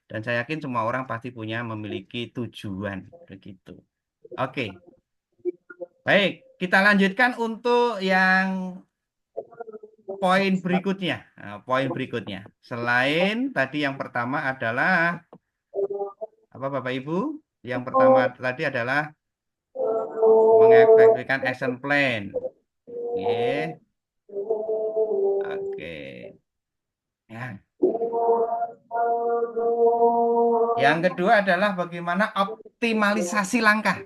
Dan saya yakin semua orang pasti memiliki tujuan begitu. Oke. Baik, kita lanjutkan untuk yang poin berikutnya. Selain tadi yang pertama adalah apa Bapak Ibu? Yang pertama tadi adalah mengefektifkan action plan. Oke. Ya. Yang kedua adalah bagaimana optimalisasi langkah.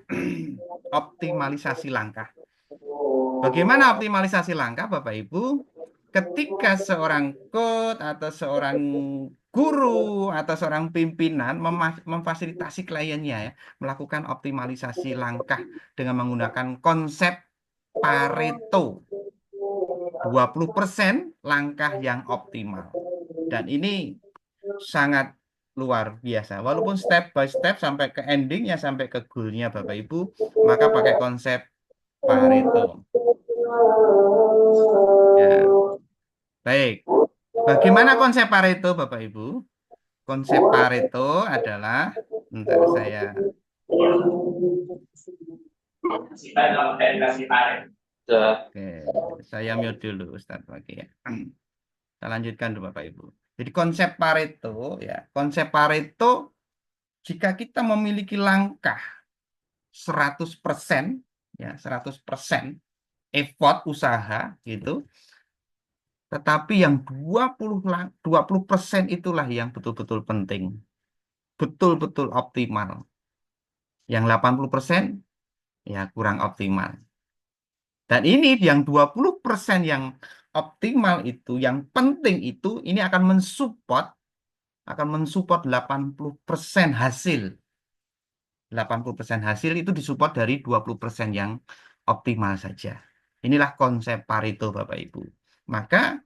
Bagaimana optimalisasi langkah, Bapak Ibu? ketika seorang coach atau seorang guru atau seorang pimpinan memfasilitasi kliennya ya, melakukan optimalisasi langkah dengan menggunakan konsep Pareto, 20% langkah yang optimal. Dan ini sangat luar biasa. Walaupun step by step sampai ke endingnya, sampai ke goalnya Bapak Ibu, maka pakai konsep Pareto. Ya, baik. Bagaimana konsep Pareto Bapak Ibu? Konsep Pareto adalah, bentar saya, oke, saya mute dulu Ustadz Fakih ya. Kita lanjutkan dulu Bapak Ibu. Jadi konsep Pareto ya, konsep Pareto jika kita memiliki langkah 100% ya, 100% effort usaha gitu, tetapi yang 20% itulah yang betul-betul penting, betul-betul optimal. Yang 80% ya kurang optimal. Dan ini yang 20% yang optimal itu, yang penting itu, ini akan mensupport 80% hasil. 80% hasil itu disupport dari 20% yang optimal saja. Inilah konsep Pareto Bapak Ibu. Maka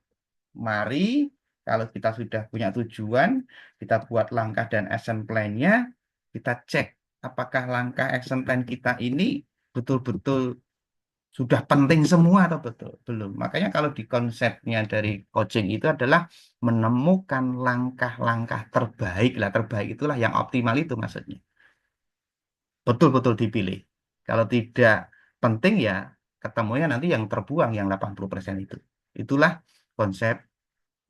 mari kalau kita sudah punya tujuan, kita buat langkah dan action plan-nya, kita cek apakah langkah action plan kita ini betul-betul sudah penting semua atau betul belum. Makanya kalau di konsepnya dari coaching itu adalah menemukan langkah-langkah terbaik. Lah terbaik itulah yang optimal itu maksudnya. Betul-betul dipilih. Kalau tidak penting ya ketemunya nanti yang terbuang yang 80% itu. Itulah konsep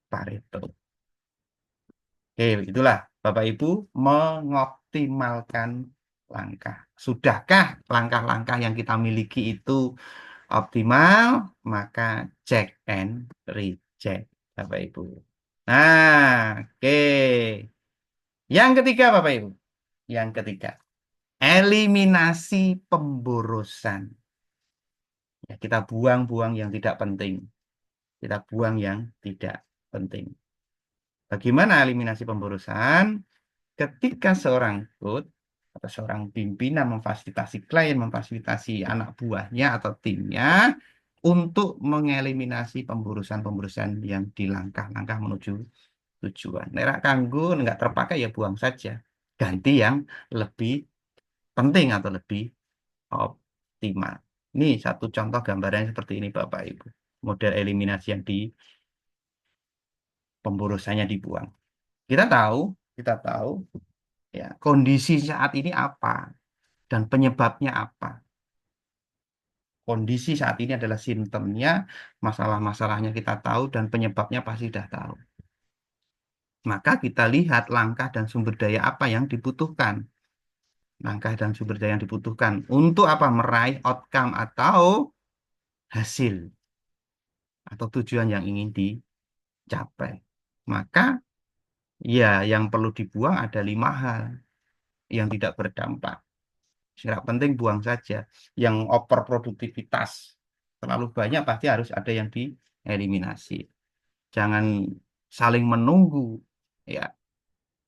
Pareto. Oke, itulah Bapak Ibu mengoptimalkan langkah. Sudahkah langkah-langkah yang kita miliki itu optimal? Maka check and recheck Bapak Ibu. Nah, oke. Yang ketiga Bapak Ibu. Yang ketiga, eliminasi pemborosan. Ya, kita buang-buang yang tidak penting. Kita buang yang tidak penting. Bagaimana eliminasi pemborosan? Ketika seorang coach atau seorang pimpinan memfasilitasi klien, memfasilitasi anak buahnya atau timnya untuk mengeliminasi pemborosan-pemborosan yang di langkah-langkah menuju tujuan. Nek kanggo nggak terpakai ya buang saja. Ganti yang lebih penting atau lebih optimal. Ini satu contoh gambarannya seperti ini Bapak Ibu. Model eliminasi yang di pemborosannya dibuang. Kita tahu ya kondisi saat ini apa dan penyebabnya apa. Kondisi saat ini adalah simptomnya, masalah-masalahnya kita tahu dan penyebabnya pasti sudah tahu. Maka kita lihat langkah dan sumber daya apa yang dibutuhkan. Langkah dan sumber daya yang dibutuhkan untuk apa? Meraih outcome atau hasil atau tujuan yang ingin dicapai. Maka ya yang perlu dibuang ada 5 hal yang tidak berdampak. Tidak penting buang saja. Yang over produktivitas terlalu banyak pasti harus ada yang dieliminasi. Jangan saling menunggu ya.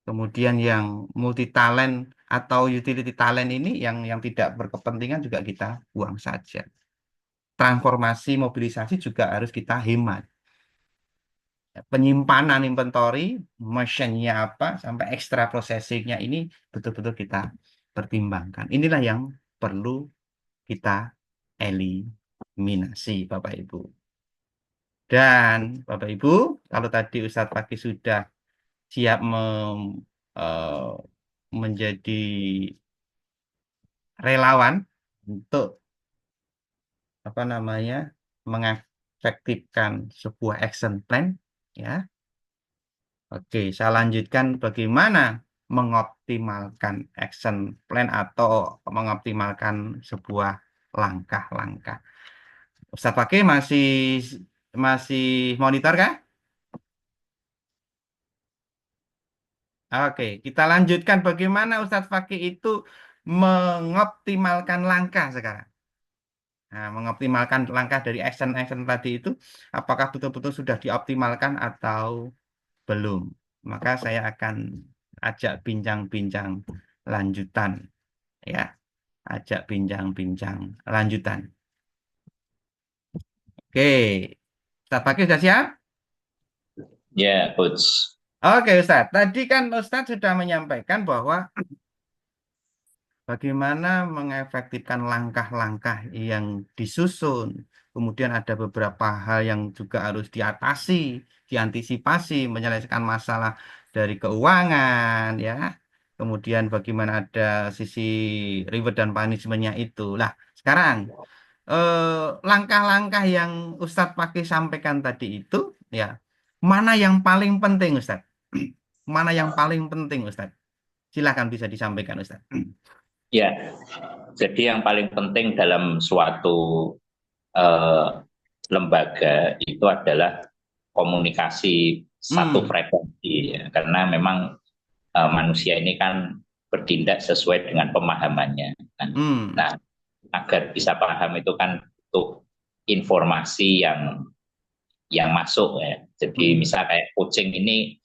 Kemudian yang multi talent atau utility talent ini yang tidak berkepentingan juga kita buang saja. Transformasi mobilisasi juga harus kita hemat. Penyimpanan inventory, mesinnya apa, sampai extra processingnya ini betul-betul kita pertimbangkan. Inilah yang perlu kita eliminasi, Bapak Ibu. Dan Bapak Ibu, kalau tadi Ustadz Fakih sudah siap menjadi relawan untuk apa namanya mengefektifkan sebuah action plan, ya. Oke, saya lanjutkan bagaimana mengoptimalkan action plan atau mengoptimalkan sebuah langkah-langkah. Ustadz Fakih masih monitor kah? Oke, kita lanjutkan bagaimana Ustadz Fakih itu mengoptimalkan langkah sekarang. Nah, mengoptimalkan langkah dari action-action tadi itu, apakah betul-betul sudah dioptimalkan atau belum? Maka saya akan ajak bincang-bincang lanjutan, ya, ajak bincang-bincang lanjutan. Oke, Ustadz Fakih sudah siap? Ya, Coach. Oke, Ustadz. Tadi kan Ustadz sudah menyampaikan bahwa bagaimana mengefektifkan langkah-langkah yang disusun. Kemudian ada beberapa hal yang juga harus diatasi, diantisipasi, menyelesaikan masalah dari keuangan, ya. Kemudian bagaimana ada sisi reward dan punishment-nya itu. Lah, sekarang langkah-langkah yang Ustadz pakai sampaikan tadi itu, ya, mana yang paling penting, Ustadz? Mana yang paling penting, Ustadz? Silahkan bisa disampaikan, Ustadz. Ya, jadi yang paling penting dalam suatu lembaga itu adalah komunikasi satu frekuensi, ya. Karena memang manusia ini kan bertindak sesuai dengan pemahamannya, kan. Nah, agar bisa paham itu kan untuk informasi yang masuk, ya. Jadi misal kayak coaching ini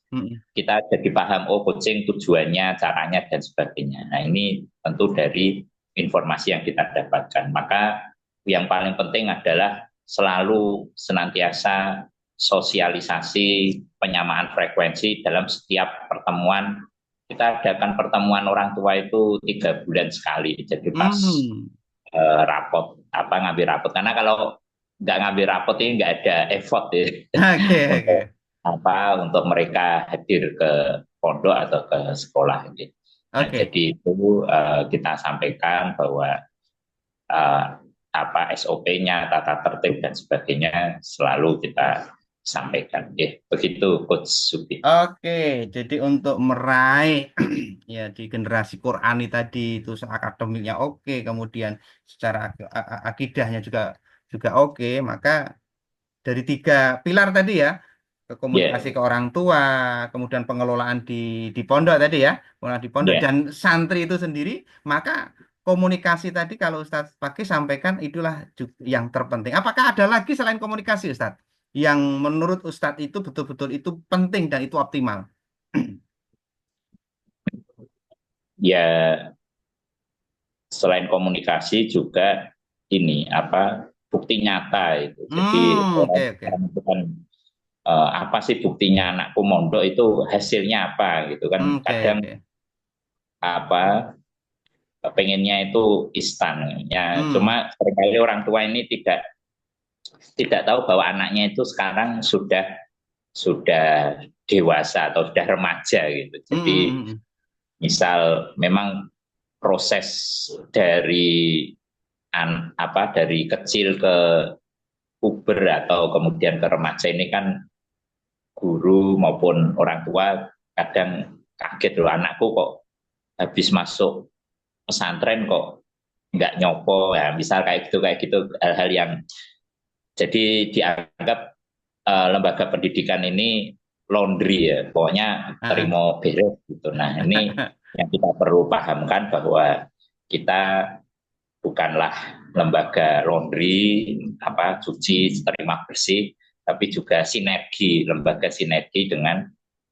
kita jadi paham, oh coaching tujuannya, caranya dan sebagainya. Nah, ini tentu dari informasi yang kita dapatkan. Maka yang paling penting adalah selalu senantiasa sosialisasi penyamaan frekuensi dalam setiap pertemuan. Kita adakan pertemuan orang tua itu 3 bulan sekali. Jadi pas rapot, ngambil rapot. Karena kalau nggak ngambil rapot ini nggak ada effort, ya. Oke. Untuk mereka hadir ke pondok atau ke sekolah, gitu. Nah, jadi itu kita sampaikan bahwa SOP-nya, tata tertib dan sebagainya selalu kita sampaikan. Begitu Coach Subi. Oke, jadi untuk meraih ya di generasi Qurani tadi itu akademiknya oke, kemudian secara akidahnya juga oke, maka dari 3 pilar tadi ya, komunikasi ke orang tua, kemudian pengelolaan di pondok tadi ya, pengelolaan di pondok dan santri itu sendiri, maka komunikasi tadi kalau Ustadz pakai sampaikan itulah yang terpenting. Apakah ada lagi selain komunikasi, Ustadz, yang menurut Ustadz itu betul-betul itu penting dan itu optimal? Ya, selain komunikasi juga ini bukti nyata itu. Jadi orang itu kan apa sih buktinya anakku mondok itu hasilnya apa gitu kan. Kadang pengennya itu instan ya. Cuma seringkali orang tua ini tidak tahu bahwa anaknya itu sekarang sudah dewasa atau sudah remaja gitu. Jadi misal memang proses dari kecil ke puber atau kemudian ke remaja ini kan guru maupun orang tua kadang kaget loh, anakku kok habis masuk pesantren kok nggak nyopo, ya misal kayak gitu hal-hal yang jadi dianggap lembaga pendidikan ini laundry, ya pokoknya terima beres gitu. Nah, ini yang kita perlu pahamkan bahwa kita bukanlah lembaga laundry cuci terima bersih, tapi juga lembaga sinergi dengan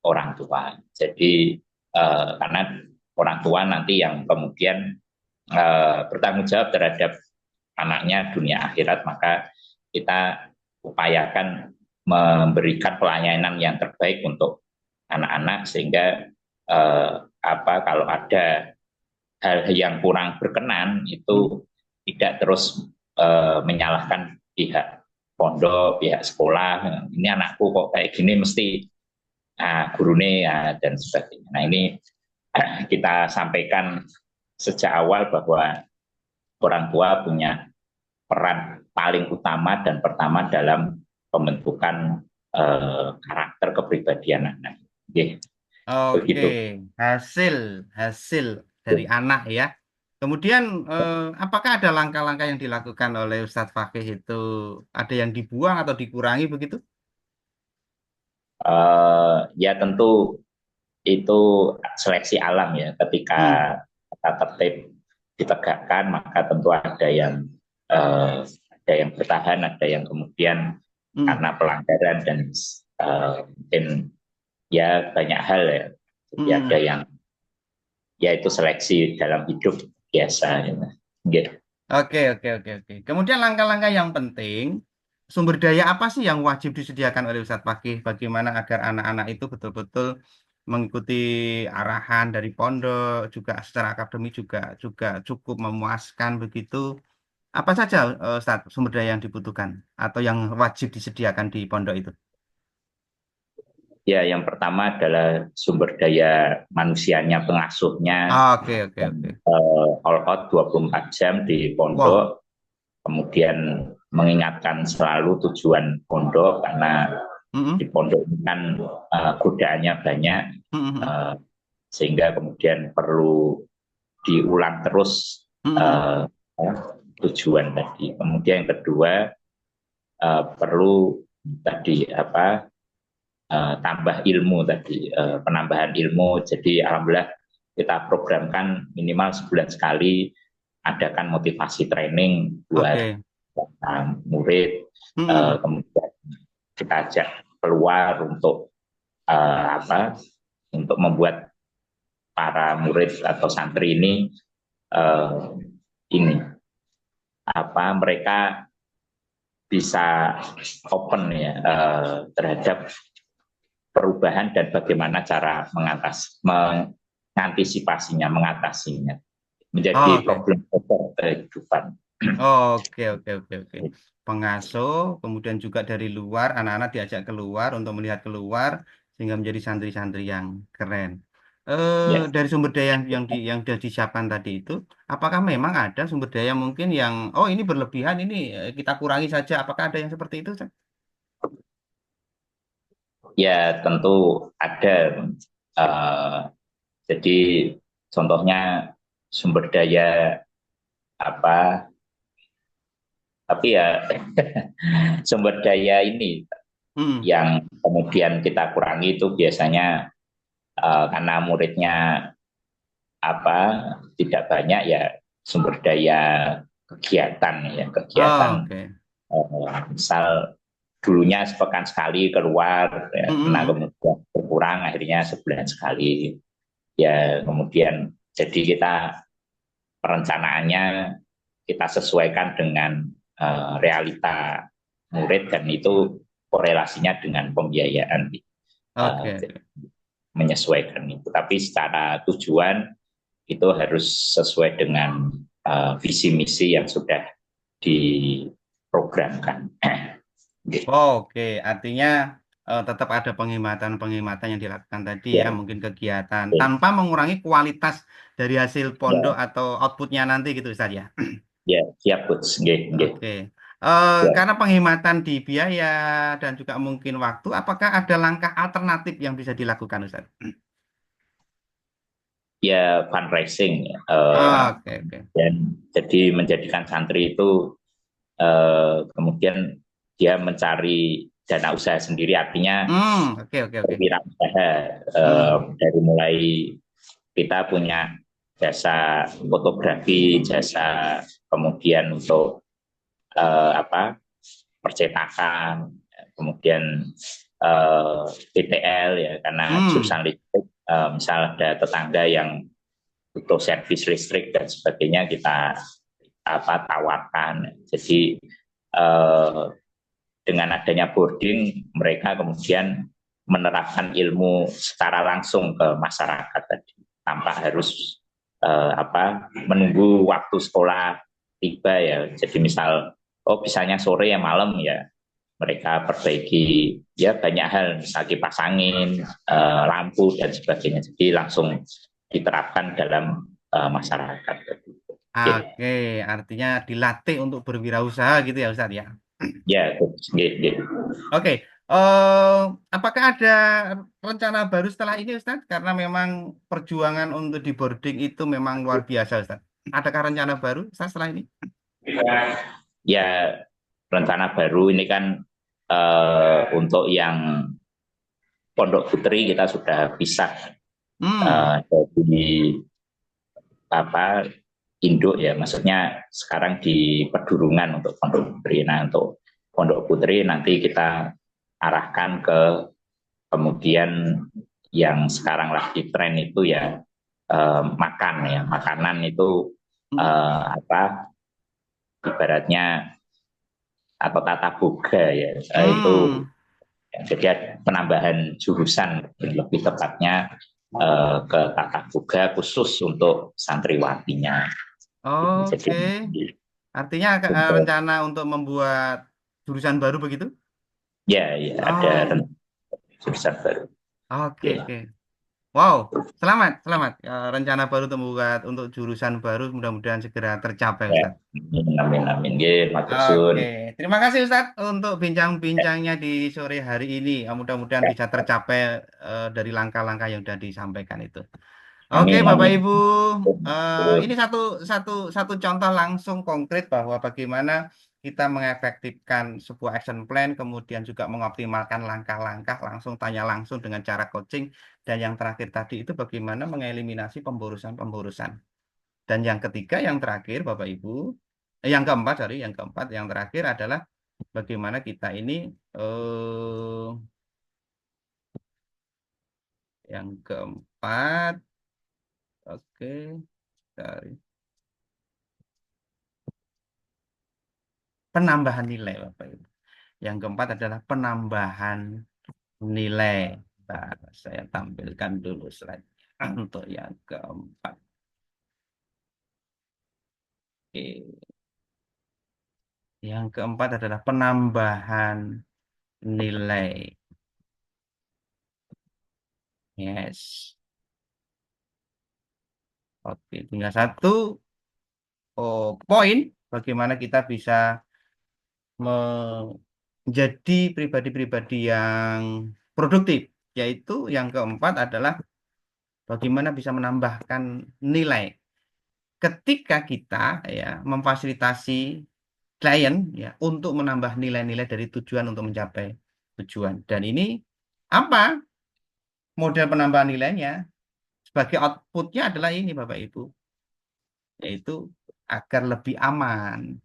orang tua. Jadi karena orang tua nanti yang kemudian bertanggung jawab terhadap anaknya dunia akhirat, maka kita upayakan memberikan pelayanan yang terbaik untuk anak-anak sehingga kalau ada hal yang kurang berkenan itu tidak terus menyalahkan pihak pondok, pihak sekolah. Ini anakku kok kayak gini mesti gurune dan sebagainya. Nah, ini kita sampaikan sejak awal bahwa orang tua punya peran paling utama dan pertama dalam pembentukan karakter kepribadian anak. Oke, hasil dari anak ya. Kemudian apakah ada langkah-langkah yang dilakukan oleh Ustadz Fakih itu, ada yang dibuang atau dikurangi begitu? Ya tentu itu seleksi alam ya, ketika tata tertib ditegakkan maka tentu ada yang ada yang bertahan, ada yang kemudian karena pelanggaran dan mungkin ya banyak hal ya. Jadi ada yang ya itu seleksi dalam hidup biasa gitu. Oke. Kemudian langkah-langkah yang penting, sumber daya apa sih yang wajib disediakan oleh Ustadz Fakih bagaimana agar anak-anak itu betul-betul mengikuti arahan dari pondok, juga secara akademik juga cukup memuaskan begitu. Apa saja Ustadz sumber daya yang dibutuhkan atau yang wajib disediakan di pondok itu? Ya, yang pertama adalah sumber daya manusianya, pengasuhnya, Oke. all out 24 jam di pondok, kemudian mengingatkan selalu tujuan pondok, karena di pondok ini kan godaannya banyak, sehingga kemudian perlu diulang terus tujuan tadi. Kemudian yang kedua, perlu tadi tambah ilmu tadi, penambahan ilmu. Jadi alhamdulillah kita programkan minimal sebulan sekali adakan motivasi training buat murid, kemudian kita ajak keluar untuk untuk membuat para murid atau santri ini mereka bisa open ya terhadap perubahan dan bagaimana cara mengantisipasinya, mengatasinya, menjadi problem kehidupan. Oke. Pengasuh, kemudian juga dari luar, anak-anak diajak keluar untuk melihat keluar sehingga menjadi santri-santri yang keren. Dari sumber daya yang sudah disiapkan tadi itu, apakah memang ada sumber daya mungkin yang ini berlebihan, ini kita kurangi saja? Apakah ada yang seperti itu? Ya, tentu ada. Jadi contohnya sumber daya tapi ya sumber daya ini yang kemudian kita kurangi itu biasanya karena muridnya tidak banyak, ya sumber daya kegiatan misal dulunya sepekan sekali keluar ya, karena kemudian berkurang akhirnya sebulan sekali ya, kemudian jadi kita perencanaannya kita sesuaikan dengan realita murid, dan itu korelasinya dengan pembiayaan, menyesuaikan itu. Tapi secara tujuan itu harus sesuai dengan visi misi yang sudah diprogramkan. Oke, artinya tetap ada penghematan yang dilakukan tadi ya, mungkin kegiatan tanpa mengurangi kualitas dari hasil pondok atau outputnya nanti gitu Ustaz ya. Ya, siap Coach. Oke. Karena penghematan di biaya dan juga mungkin waktu, apakah ada langkah alternatif yang bisa dilakukan Ustaz? Ya, fundraising. Dan jadi menjadikan santri itu kemudian dia mencari dana usaha sendiri, artinya berwirausaha. Dari mulai kita punya jasa fotografi, jasa kemudian untuk percetakan, kemudian BTL ya, karena jurusan listrik, misal ada tetangga yang butuh servis listrik dan sebagainya, kita tawarkan. Jadi dengan adanya boarding, mereka kemudian menerapkan ilmu secara langsung ke masyarakat tadi, tanpa harus menunggu waktu sekolah tiba ya. Jadi misal bisanya sore ya malam ya, mereka perbaiki ya banyak hal, misal kipas angin, lampu dan sebagainya. Jadi langsung diterapkan dalam masyarakat. Oke, artinya dilatih untuk berwirausaha gitu ya Ustadz ya? Ya, Oke. Apakah ada rencana baru setelah ini Ustadz? Karena memang perjuangan untuk di boarding itu memang luar biasa Ustadz. Adakah rencana baru Ustadz setelah ini? Ya, rencana baru ini kan untuk yang Pondok Putri kita sudah pisah. Jadi induk ya, maksudnya sekarang di Pedurungan untuk Pondok Putri. Nah, untuk Pondok Putri nanti kita arahkan ke kemudian yang sekarang lagi tren itu ya makan ya, makanan itu apa ibaratnya atau tata boga ya, itu ya, jadi penambahan jurusan lebih tepatnya ke tata boga khusus untuk santriwatinya. Jadi Oke. Artinya untuk rencana untuk membuat jurusan baru begitu? ya ada Oh, jurusan baru. oke, Ya. oke. Wow, selamat, selamat. Rencana baru untuk membuat untuk jurusan baru mudah-mudahan segera tercapai, Ya, Ustadz. amin amin. Ya, matur suwun. Oke, terima kasih Ustadz untuk bincang-bincangnya di sore hari ini. Mudah-mudahan bisa tercapai dari langkah-langkah yang sudah disampaikan itu. Oke, Amin Bapak amin. Ibu, ini satu satu satu contoh langsung konkret bahwa bagaimana kita mengefektifkan sebuah action plan, kemudian juga mengoptimalkan langkah-langkah, langsung tanya langsung dengan cara coaching, dan yang terakhir tadi itu bagaimana mengeliminasi pemborosan-pemborosan. Dan yang ketiga, yang terakhir, Bapak Ibu, yang keempat, sorry, yang keempat, yang terakhir adalah bagaimana kita ini, yang keempat, oke, sorry. Penambahan nilai, Bapak Ibu. Yang keempat adalah penambahan nilai. Nah, saya tampilkan dulu slide untuk yang keempat. Oke. Yang keempat adalah penambahan nilai. Yes. Oke, tinggal satu poin bagaimana kita bisa menjadi pribadi-pribadi yang produktif, yaitu yang keempat adalah bagaimana bisa menambahkan nilai ketika kita ya memfasilitasi klien ya untuk menambah nilai-nilai dari tujuan untuk mencapai tujuan. Dan ini apa model penambahan nilainya? Sebagai outputnya adalah ini Bapak Ibu, yaitu agar lebih aman,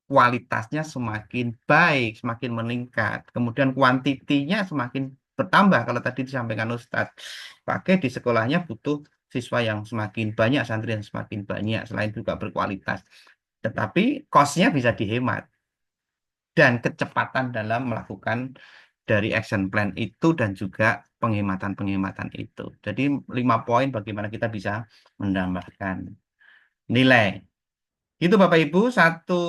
kualitasnya semakin baik, semakin meningkat. Kemudian kuantitinya semakin bertambah. Kalau tadi disampaikan Ustadz, pakai di sekolahnya butuh siswa yang semakin banyak, santri yang semakin banyak, selain juga berkualitas. Tetapi cost-nya bisa dihemat. Dan kecepatan dalam melakukan dari action plan itu dan juga penghematan-penghematan itu. Jadi 5 poin bagaimana kita bisa menambahkan nilai. Itu Bapak Ibu, satu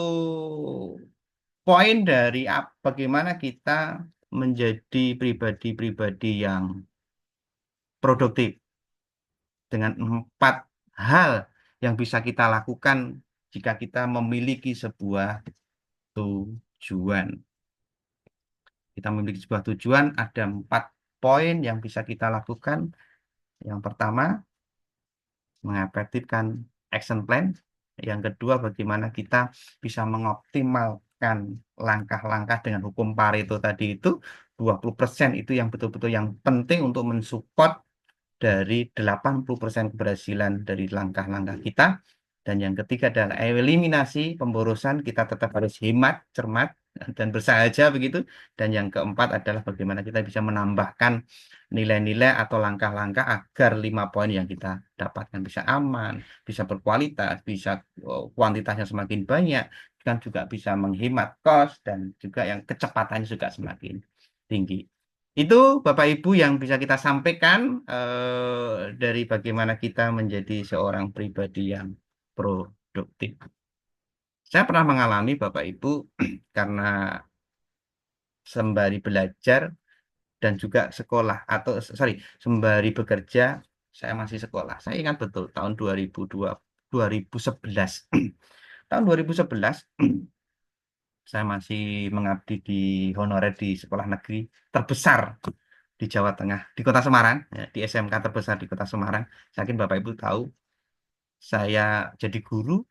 poin dari bagaimana kita menjadi pribadi-pribadi yang produktif dengan 4 hal yang bisa kita lakukan jika kita memiliki sebuah tujuan. Kita memiliki sebuah tujuan, ada 4 poin yang bisa kita lakukan. Yang pertama, mengefektifkan action plan. Yang kedua, bagaimana kita bisa mengoptimalkan langkah-langkah dengan hukum Pareto tadi itu 20% itu yang betul-betul yang penting untuk mensupport dari 80% keberhasilan dari langkah-langkah kita. Dan yang ketiga adalah eliminasi pemborosan, kita tetap harus hemat, cermat, dan bersahaja begitu. Dan yang keempat adalah bagaimana kita bisa menambahkan nilai-nilai atau langkah-langkah agar 5 poin yang kita dapatkan bisa aman, bisa berkualitas, bisa kuantitasnya semakin banyak, kan juga bisa menghemat cost dan juga yang kecepatannya juga semakin tinggi. Itu Bapak Ibu yang bisa kita sampaikan dari bagaimana kita menjadi seorang pribadi yang produktif. Saya pernah mengalami Bapak Ibu karena sembari belajar dan juga sekolah atau sorry sembari bekerja saya masih sekolah. Saya ingat betul tahun 2011. Tahun 2011 saya masih mengabdi di honorer di sekolah negeri terbesar di Jawa Tengah, di Kota Semarang, ya, di SMK terbesar di Kota Semarang. Saya yakin Bapak Ibu tahu, saya jadi guru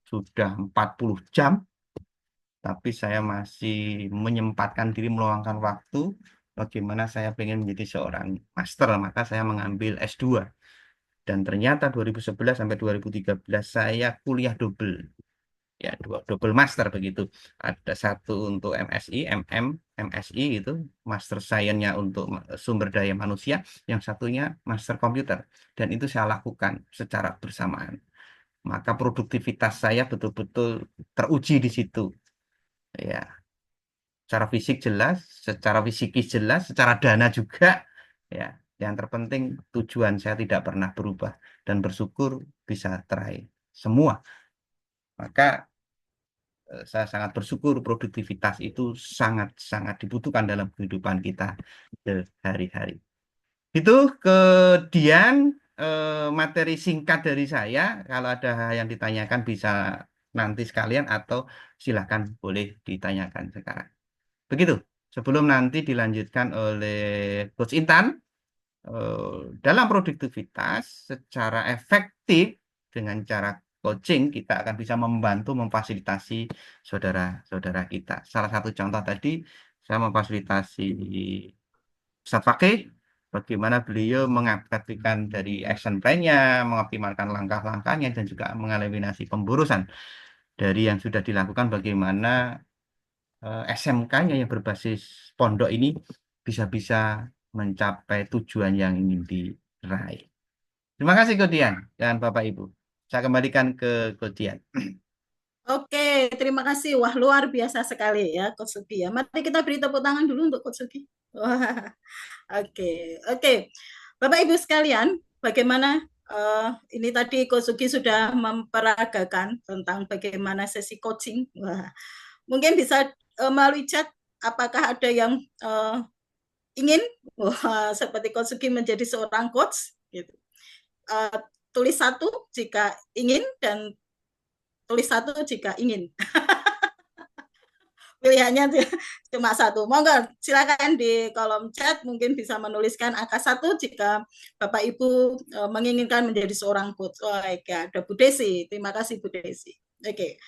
sudah 40 jam, tapi saya masih menyempatkan diri meluangkan waktu bagaimana saya pengen menjadi seorang master, maka saya mengambil S2. Dan ternyata 2011 sampai 2013 saya kuliah double. Ya, double master begitu. Ada satu untuk MSI, MSI itu Master Science-nya untuk sumber daya manusia, yang satunya Master Komputer. Dan itu saya lakukan secara bersamaan. Maka produktivitas saya betul-betul teruji di situ. Ya, secara fisik jelas, secara fisikis jelas, secara dana juga. Ya, yang terpenting tujuan saya tidak pernah berubah dan bersyukur bisa teraih semua. Maka saya sangat bersyukur produktivitas itu sangat-sangat dibutuhkan dalam kehidupan kita sehari-hari. Itu kemudian materi singkat dari saya. Kalau ada hal yang ditanyakan bisa nanti sekalian atau silakan boleh ditanyakan sekarang. Begitu. Sebelum nanti dilanjutkan oleh Coach Intan, dalam produktivitas secara efektif dengan cara coaching kita akan bisa membantu memfasilitasi saudara-saudara kita. Salah satu contoh tadi saya memfasilitasi Ustadz Fakih, bagaimana beliau mengaplikasikan dari action plan-nya, mengoptimalkan langkah-langkahnya dan juga mengeliminasi pemborosan dari yang sudah dilakukan, bagaimana SMK-nya yang berbasis pondok ini bisa mencapai tujuan yang ingin diraih. Terima kasih Kodian dan Bapak Ibu. Saya kembalikan ke Kodian. Oke, terima kasih. Wah, luar biasa sekali ya, Coach Sugi ya. Mari kita beri tepuk tangan dulu untuk Coach Sugi. Wah, oke. Bapak Ibu sekalian, bagaimana ini tadi Coach Sugi sudah memperagakan tentang bagaimana sesi coaching. Wah, mungkin bisa melalui chat, apakah ada yang ingin seperti Coach Sugi menjadi seorang coach? Gitu. Tulis 1 jika ingin dan tulis 1 jika ingin. Pilihannya cuma 1. Monggo silakan di kolom chat mungkin bisa menuliskan angka 1 jika Bapak Ibu menginginkan menjadi seorang coach. Oke, ada Bu Desi. Terima kasih Bu Desi. Oke.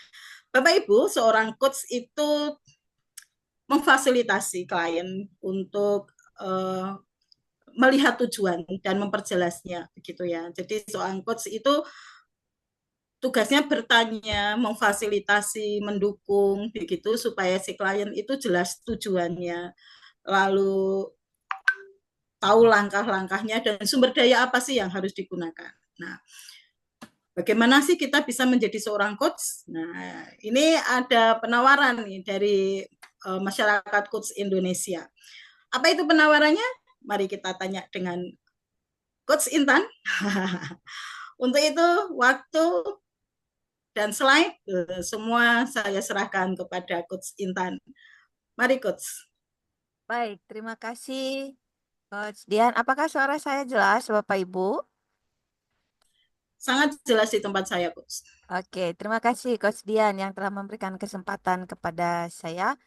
Bapak Ibu, seorang coach itu memfasilitasi klien untuk melihat tujuan dan memperjelasnya begitu ya. Jadi seorang coach itu tugasnya bertanya, memfasilitasi, mendukung begitu supaya si klien itu jelas tujuannya, lalu tahu langkah-langkahnya dan sumber daya apa sih yang harus digunakan. Nah, bagaimana sih kita bisa menjadi seorang coach? Nah, ini ada penawaran nih dari masyarakat coach Indonesia. Apa itu penawarannya? Mari kita tanya dengan Coach Intan. Untuk itu, waktu dan slide semua saya serahkan kepada Coach Intan. Mari Coach. Baik, terima kasih Coach Dian. Apakah suara saya jelas Bapak Ibu? Sangat jelas di tempat saya Coach. Oke, terima kasih Coach Dian yang telah memberikan kesempatan kepada saya.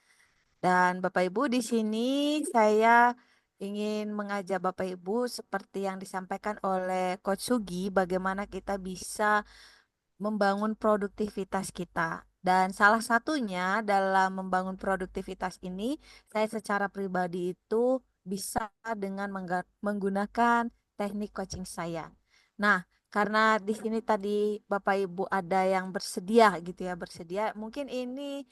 Dan Bapak Ibu, di sini saya ingin mengajak Bapak Ibu seperti yang disampaikan oleh Coach Sugi, bagaimana kita bisa membangun produktivitas kita. Dan salah satunya dalam membangun produktivitas ini, saya secara pribadi itu bisa dengan menggunakan teknik coaching saya. Nah, karena di sini tadi Bapak Ibu ada yang bersedia gitu ya, bersedia, mungkin ini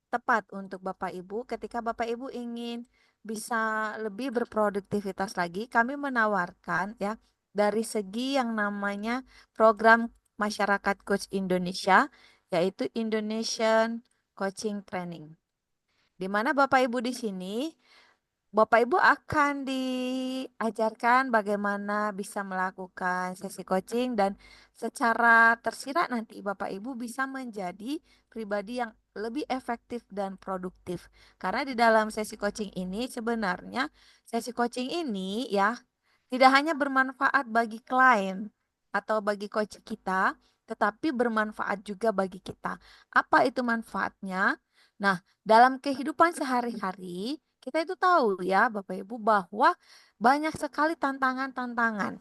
tepat untuk Bapak Ibu ketika Bapak Ibu ingin bisa lebih berproduktivitas lagi, kami menawarkan ya dari segi yang namanya program Masyarakat Coach Indonesia, yaitu Indonesian Coaching Training. Di mana Bapak Ibu di sini, Bapak Ibu akan diajarkan bagaimana bisa melakukan sesi coaching dan secara tersirat nanti Bapak Ibu bisa menjadi pribadi yang lebih efektif dan produktif. Karena di dalam sesi coaching ini sebenarnya sesi coaching ini ya tidak hanya bermanfaat bagi klien atau bagi coach kita, tetapi bermanfaat juga bagi kita. Apa itu manfaatnya? Nah, dalam kehidupan sehari-hari kita itu tahu ya Bapak Ibu bahwa banyak sekali tantangan-tantangan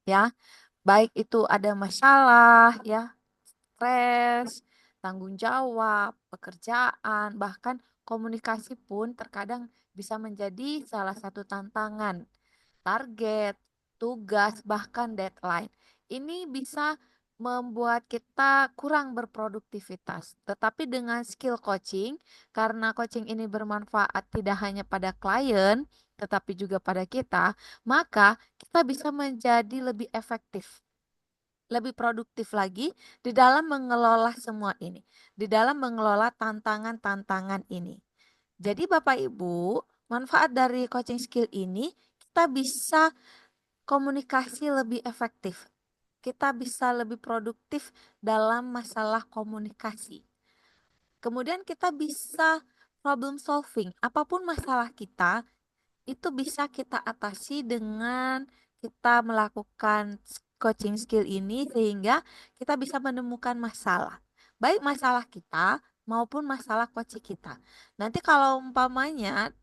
ya. Baik itu ada masalah ya, stres, tanggung jawab, pekerjaan, bahkan komunikasi pun terkadang bisa menjadi salah satu tantangan, target, tugas, bahkan deadline. ini bisa membuat kita kurang berproduktivitas. Tetapi dengan skill coaching, karena coaching ini bermanfaat tidak hanya pada klien, tetapi juga pada kita, maka kita bisa menjadi lebih efektif, lebih produktif lagi di dalam mengelola semua ini, di dalam mengelola tantangan-tantangan ini. Jadi Bapak Ibu, manfaat dari coaching skill ini, kita bisa komunikasi lebih efektif. Kita bisa lebih produktif dalam masalah komunikasi. Kemudian kita bisa problem solving. Apapun masalah kita, itu bisa kita atasi dengan kita melakukan coaching skill ini sehingga kita bisa menemukan masalah. Baik masalah kita maupun masalah coaching kita. Nanti kalau umpamanya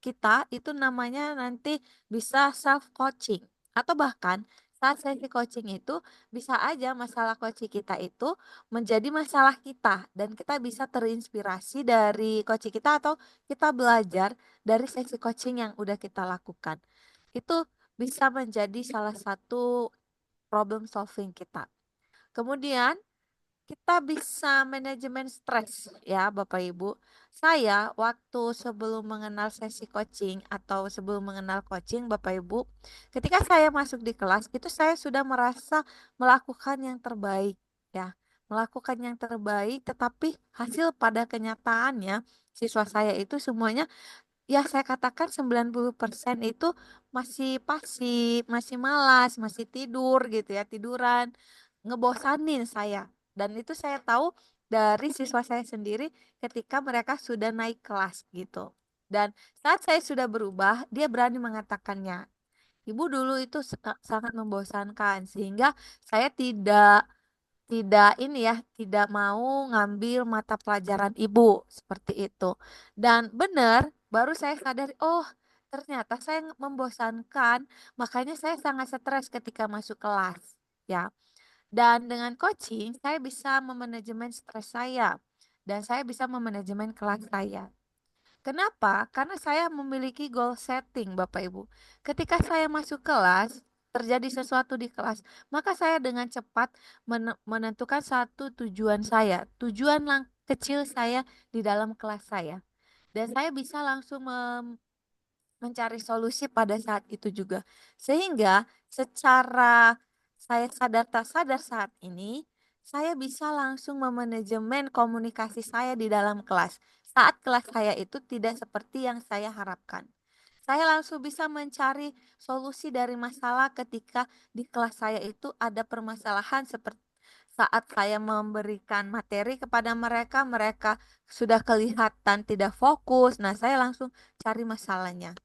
kita itu namanya nanti bisa self coaching atau bahkan saat sesi coaching itu bisa aja masalah coaching kita itu menjadi masalah kita dan kita bisa terinspirasi dari coaching kita atau kita belajar dari sesi coaching yang udah kita lakukan. Itu bisa menjadi salah satu problem solving kita. Kemudian kita bisa manajemen stres ya Bapak Ibu. Saya waktu sebelum mengenal sesi coaching atau sebelum mengenal coaching Bapak Ibu, ketika saya masuk di kelas itu saya sudah merasa melakukan yang terbaik ya. Melakukan yang terbaik tetapi hasil pada kenyataannya siswa saya itu semuanya ya saya katakan 90% itu masih pasif, masih malas, masih tidur gitu ya, tiduran, ngebosanin saya. Dan itu saya tahu dari siswa saya sendiri ketika mereka sudah naik kelas gitu. Dan saat saya sudah berubah, dia berani mengatakannya. Ibu dulu itu sangat membosankan sehingga saya tidak ini ya, tidak mau ngambil mata pelajaran ibu seperti itu. Dan benar, baru saya sadar, oh ternyata saya membosankan, makanya saya sangat stres ketika masuk kelas, ya. Dan dengan coaching, saya bisa memanajemen stres saya dan saya bisa memanajemen kelas saya. Kenapa? Karena saya memiliki goal setting, Bapak Ibu. Ketika saya masuk kelas, terjadi sesuatu di kelas, maka saya dengan cepat menentukan satu tujuan saya, tujuan kecil saya di dalam kelas saya. Dan saya bisa langsung mencari solusi pada saat itu juga. Sehingga secara saya sadar tak sadar saat ini, saya bisa langsung memanajemen komunikasi saya di dalam kelas. Saat kelas saya itu tidak seperti yang saya harapkan. Saya langsung bisa mencari solusi dari masalah ketika di kelas saya itu ada permasalahan seperti saat saya memberikan materi kepada mereka, mereka sudah kelihatan tidak fokus. Nah, saya langsung cari masalahnya.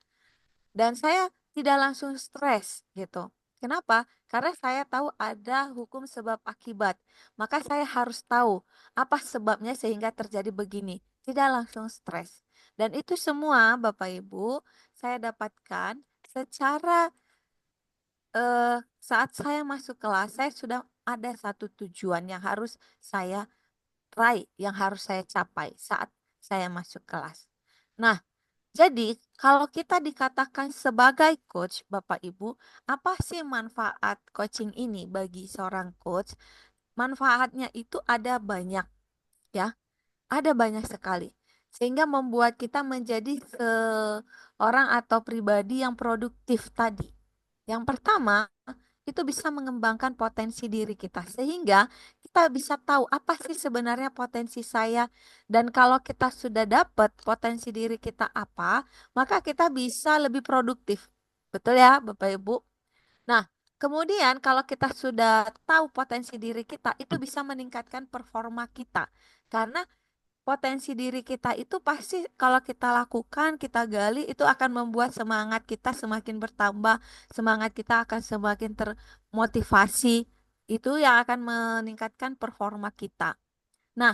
Dan saya tidak langsung stres gitu. Kenapa? Karena saya tahu ada hukum sebab akibat. Maka saya harus tahu apa sebabnya sehingga terjadi begini. Tidak langsung stres. Dan itu semua Bapak Ibu saya dapatkan secara saat saya masuk kelas, saya sudah ada satu tujuan yang harus saya raih, yang harus saya capai saat saya masuk kelas. Nah, jadi, kalau kita dikatakan sebagai coach, Bapak Ibu, apa sih manfaat coaching ini bagi seorang coach? Manfaatnya itu ada banyak, ya, ada banyak sekali. Sehingga membuat kita menjadi seorang atau pribadi yang produktif tadi. Yang pertama, itu bisa mengembangkan potensi diri kita sehingga kita bisa tahu apa sih sebenarnya potensi saya dan kalau kita sudah dapat potensi diri kita apa, maka kita bisa lebih produktif. Betul ya, Bapak Ibu? Nah, kemudian kalau kita sudah tahu potensi diri kita, itu bisa meningkatkan performa kita. Karena potensi diri kita itu pasti kalau kita lakukan, kita gali, itu akan membuat semangat kita semakin bertambah, semangat kita akan semakin termotivasi, itu yang akan meningkatkan performa kita. Nah,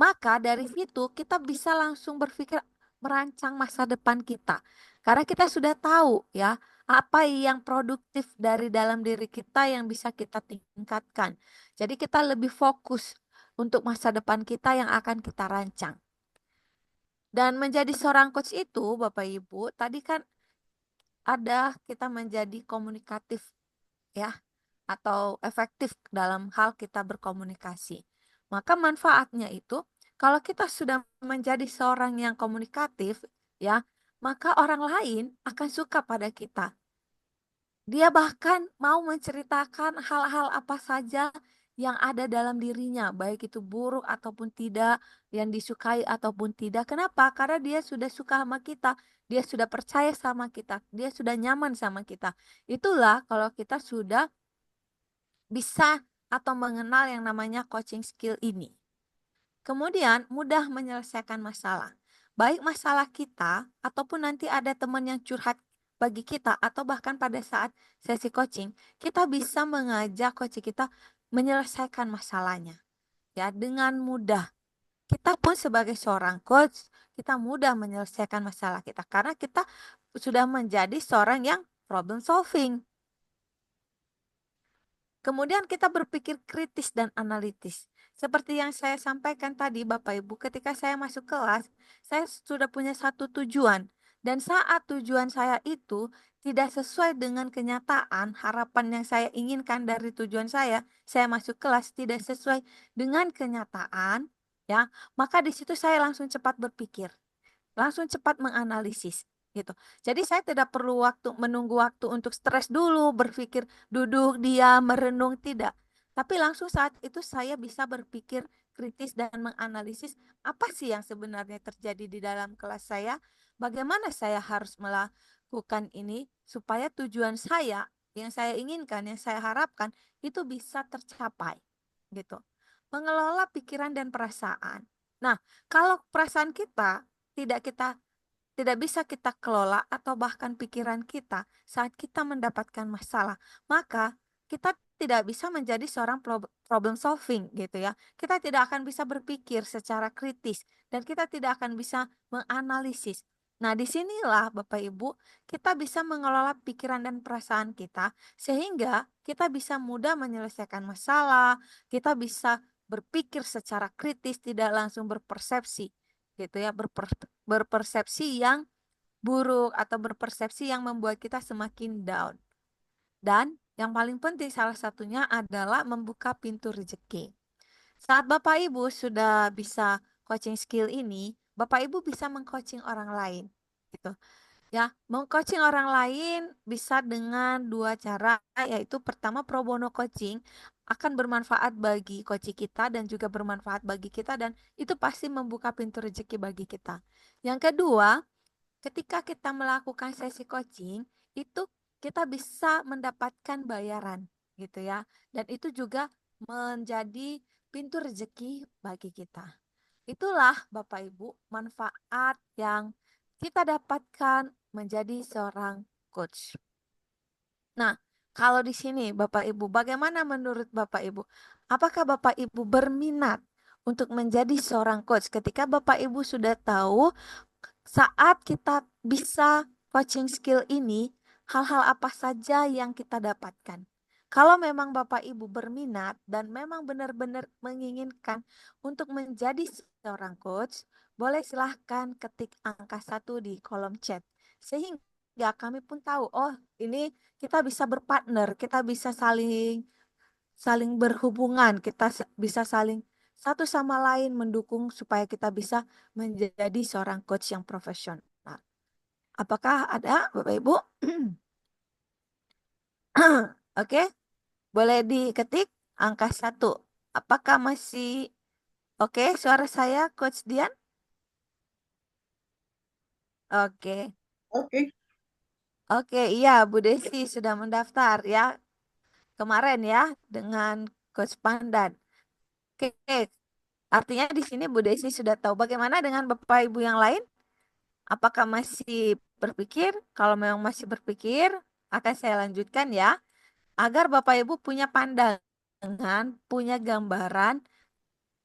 maka dari situ kita bisa langsung berpikir merancang masa depan kita. Karena kita sudah tahu ya, apa yang produktif dari dalam diri kita yang bisa kita tingkatkan. Jadi kita lebih fokus untuk masa depan kita yang akan kita rancang. Dan menjadi seorang coach itu, Bapak Ibu, tadi kan ada kita menjadi komunikatif ya. atau efektif dalam hal kita berkomunikasi. Maka manfaatnya itu, kalau kita sudah menjadi seorang yang komunikatif, ya, maka orang lain akan suka pada kita. Dia bahkan mau menceritakan hal-hal apa saja yang ada dalam dirinya, baik itu buruk ataupun tidak, yang disukai ataupun tidak. Kenapa? Karena dia sudah suka sama kita, dia sudah percaya sama kita, dia sudah nyaman sama kita. Itulah kalau kita sudah bisa atau mengenal yang namanya coaching skill ini. Kemudian mudah menyelesaikan masalah. Baik masalah kita ataupun nanti ada teman yang curhat bagi kita atau bahkan pada saat sesi coaching, kita bisa mengajak coach kita menyelesaikan masalahnya. Ya, dengan mudah. Kita pun sebagai seorang coach, kita mudah menyelesaikan masalah kita karena kita sudah menjadi seorang yang problem solving. Kemudian kita berpikir kritis dan analitis. Seperti yang saya sampaikan tadi Bapak Ibu, ketika saya masuk kelas, saya sudah punya satu tujuan. Dan saat tujuan saya itu tidak sesuai dengan kenyataan, harapan yang saya inginkan dari tujuan saya masuk kelas tidak sesuai dengan kenyataan, ya, maka di situ saya langsung cepat berpikir, langsung cepat menganalisis. Gitu. Jadi saya tidak perlu menunggu waktu untuk stres dulu, berpikir, duduk, diam, merenung, tidak. Tapi langsung saat itu saya bisa berpikir kritis dan menganalisis apa sih yang sebenarnya terjadi di dalam kelas saya, bagaimana saya harus melakukan ini supaya tujuan saya yang saya inginkan, yang saya harapkan itu bisa tercapai. Gitu. Mengelola pikiran dan perasaan. Nah, kalau perasaan kita tidak bisa kita kelola atau bahkan pikiran kita saat kita mendapatkan masalah, maka kita tidak bisa menjadi seorang problem solving gitu ya. Kita tidak akan bisa berpikir secara kritis dan kita tidak akan bisa menganalisis. Nah, disinilah Bapak Ibu, kita bisa mengelola pikiran dan perasaan kita sehingga kita bisa mudah menyelesaikan masalah, kita bisa berpikir secara kritis, tidak langsung berpersepsi gitu ya, berpersepsi yang buruk atau berpersepsi yang membuat kita semakin down. Dan yang paling penting salah satunya adalah membuka pintu rezeki. Saat Bapak Ibu sudah bisa coaching skill ini, Bapak Ibu bisa mengcoaching orang lain gitu. Ya, mengcoaching orang lain bisa dengan dua cara, yaitu pertama pro bono coaching akan bermanfaat bagi coach kita dan juga bermanfaat bagi kita dan itu pasti membuka pintu rezeki bagi kita. Yang kedua, ketika kita melakukan sesi coaching, itu kita bisa mendapatkan bayaran gitu ya. Dan itu juga menjadi pintu rezeki bagi kita. Itulah Bapak Ibu manfaat yang kita dapatkan menjadi seorang coach. Nah, kalau di sini Bapak Ibu, bagaimana menurut Bapak Ibu? Apakah Bapak Ibu berminat untuk menjadi seorang coach ketika Bapak Ibu sudah tahu saat kita bisa coaching skill ini, hal-hal apa saja yang kita dapatkan? Kalau memang Bapak Ibu berminat dan memang benar-benar menginginkan untuk menjadi seorang coach, boleh silahkan ketik angka 1 di kolom chat. Sehingga kami pun tahu, oh ini kita bisa berpartner, kita bisa saling berhubungan, kita bisa saling satu sama lain mendukung supaya kita bisa menjadi seorang coach yang profesional. Apakah ada Bapak Ibu? Oke, boleh diketik angka 1. Apakah masih oke suara saya Coach Dian? Oke. Oke. Oke, iya Bu Desi sudah mendaftar ya kemarin ya dengan Coach Pandan. Oke, artinya di sini Bu Desi sudah tahu. Bagaimana dengan Bapak Ibu yang lain? Apakah masih berpikir? Kalau memang masih berpikir, akan saya lanjutkan ya. Agar Bapak Ibu punya pandangan, punya gambaran,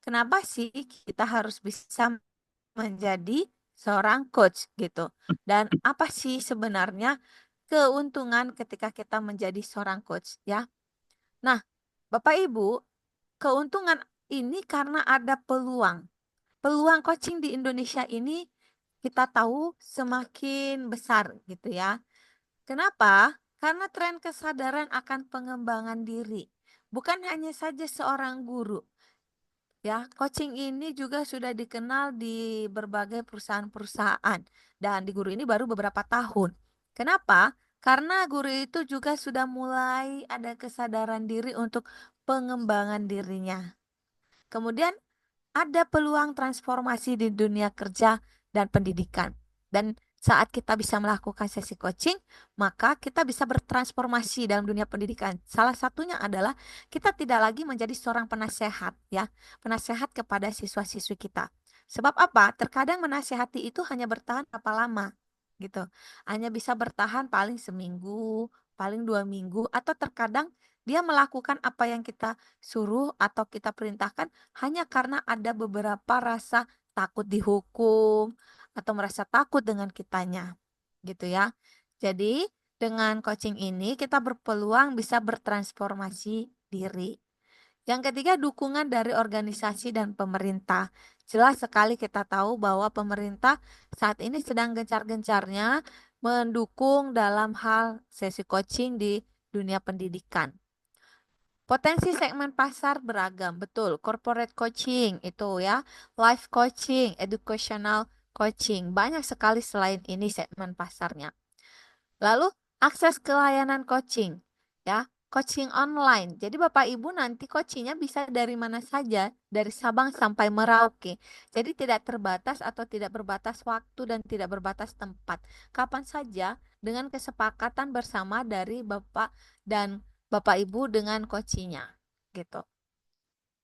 kenapa sih kita harus bisa menjadi seorang coach gitu. Dan apa sih sebenarnya keuntungan ketika kita menjadi seorang coach ya. Nah, Bapak Ibu, keuntungan ini karena ada peluang. Peluang coaching di Indonesia ini kita tahu semakin besar gitu ya. Kenapa? Karena tren kesadaran akan pengembangan diri, bukan hanya saja seorang guru. Ya, coaching ini juga sudah dikenal di berbagai perusahaan-perusahaan dan di guru ini baru beberapa tahun. Kenapa? Karena guru itu juga sudah mulai ada kesadaran diri untuk pengembangan dirinya. Kemudian ada peluang transformasi di dunia kerja dan pendidikan. Dan saat kita bisa melakukan sesi coaching, maka kita bisa bertransformasi dalam dunia pendidikan. Salah satunya adalah kita tidak lagi menjadi seorang penasehat, ya, penasehat kepada siswa-siswi kita. Sebab apa? Terkadang menasehati itu hanya bertahan berapa lama, gitu. Hanya bisa bertahan paling seminggu, paling 2 minggu, atau terkadang dia melakukan apa yang kita suruh atau kita perintahkan hanya karena ada beberapa rasa takut dihukum atau merasa takut dengan kitanya, gitu ya. Jadi dengan coaching ini kita berpeluang bisa bertransformasi diri. Yang ketiga, dukungan dari organisasi dan pemerintah. Jelas sekali kita tahu bahwa pemerintah saat ini sedang gencar-gencarnya mendukung dalam hal sesi coaching di dunia pendidikan. Potensi segmen pasar beragam, betul. Corporate coaching itu ya, life coaching, educational coaching. Banyak sekali selain ini segmen pasarnya. Lalu akses ke layanan coaching, ya, coaching online. Jadi Bapak Ibu nanti coachingnya bisa dari mana saja, dari Sabang sampai Merauke. Jadi tidak terbatas atau tidak berbatas waktu dan tidak berbatas tempat. Kapan saja dengan kesepakatan bersama dari Bapak dan Bapak Ibu dengan coachingnya, gitu.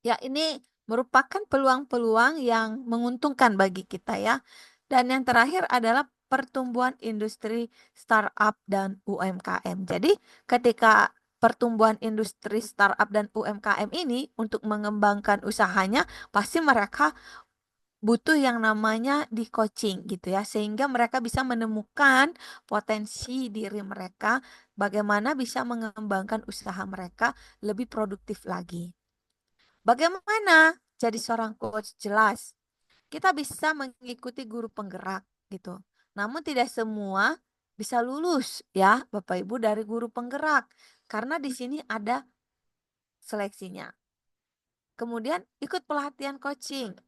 Ya, ini merupakan peluang-peluang yang menguntungkan bagi kita ya. Dan yang terakhir adalah pertumbuhan industri startup dan UMKM. Jadi ketika pertumbuhan industri startup dan UMKM ini untuk mengembangkan usahanya, pasti mereka butuh yang namanya di coaching gitu ya, sehingga mereka bisa menemukan potensi diri mereka, bagaimana bisa mengembangkan usaha mereka lebih produktif lagi. Bagaimana jadi seorang coach? Jelas, kita bisa mengikuti guru penggerak gitu. Namun tidak semua bisa lulus ya Bapak Ibu dari guru penggerak, karena di sini ada seleksinya. Kemudian ikut pelatihan coaching.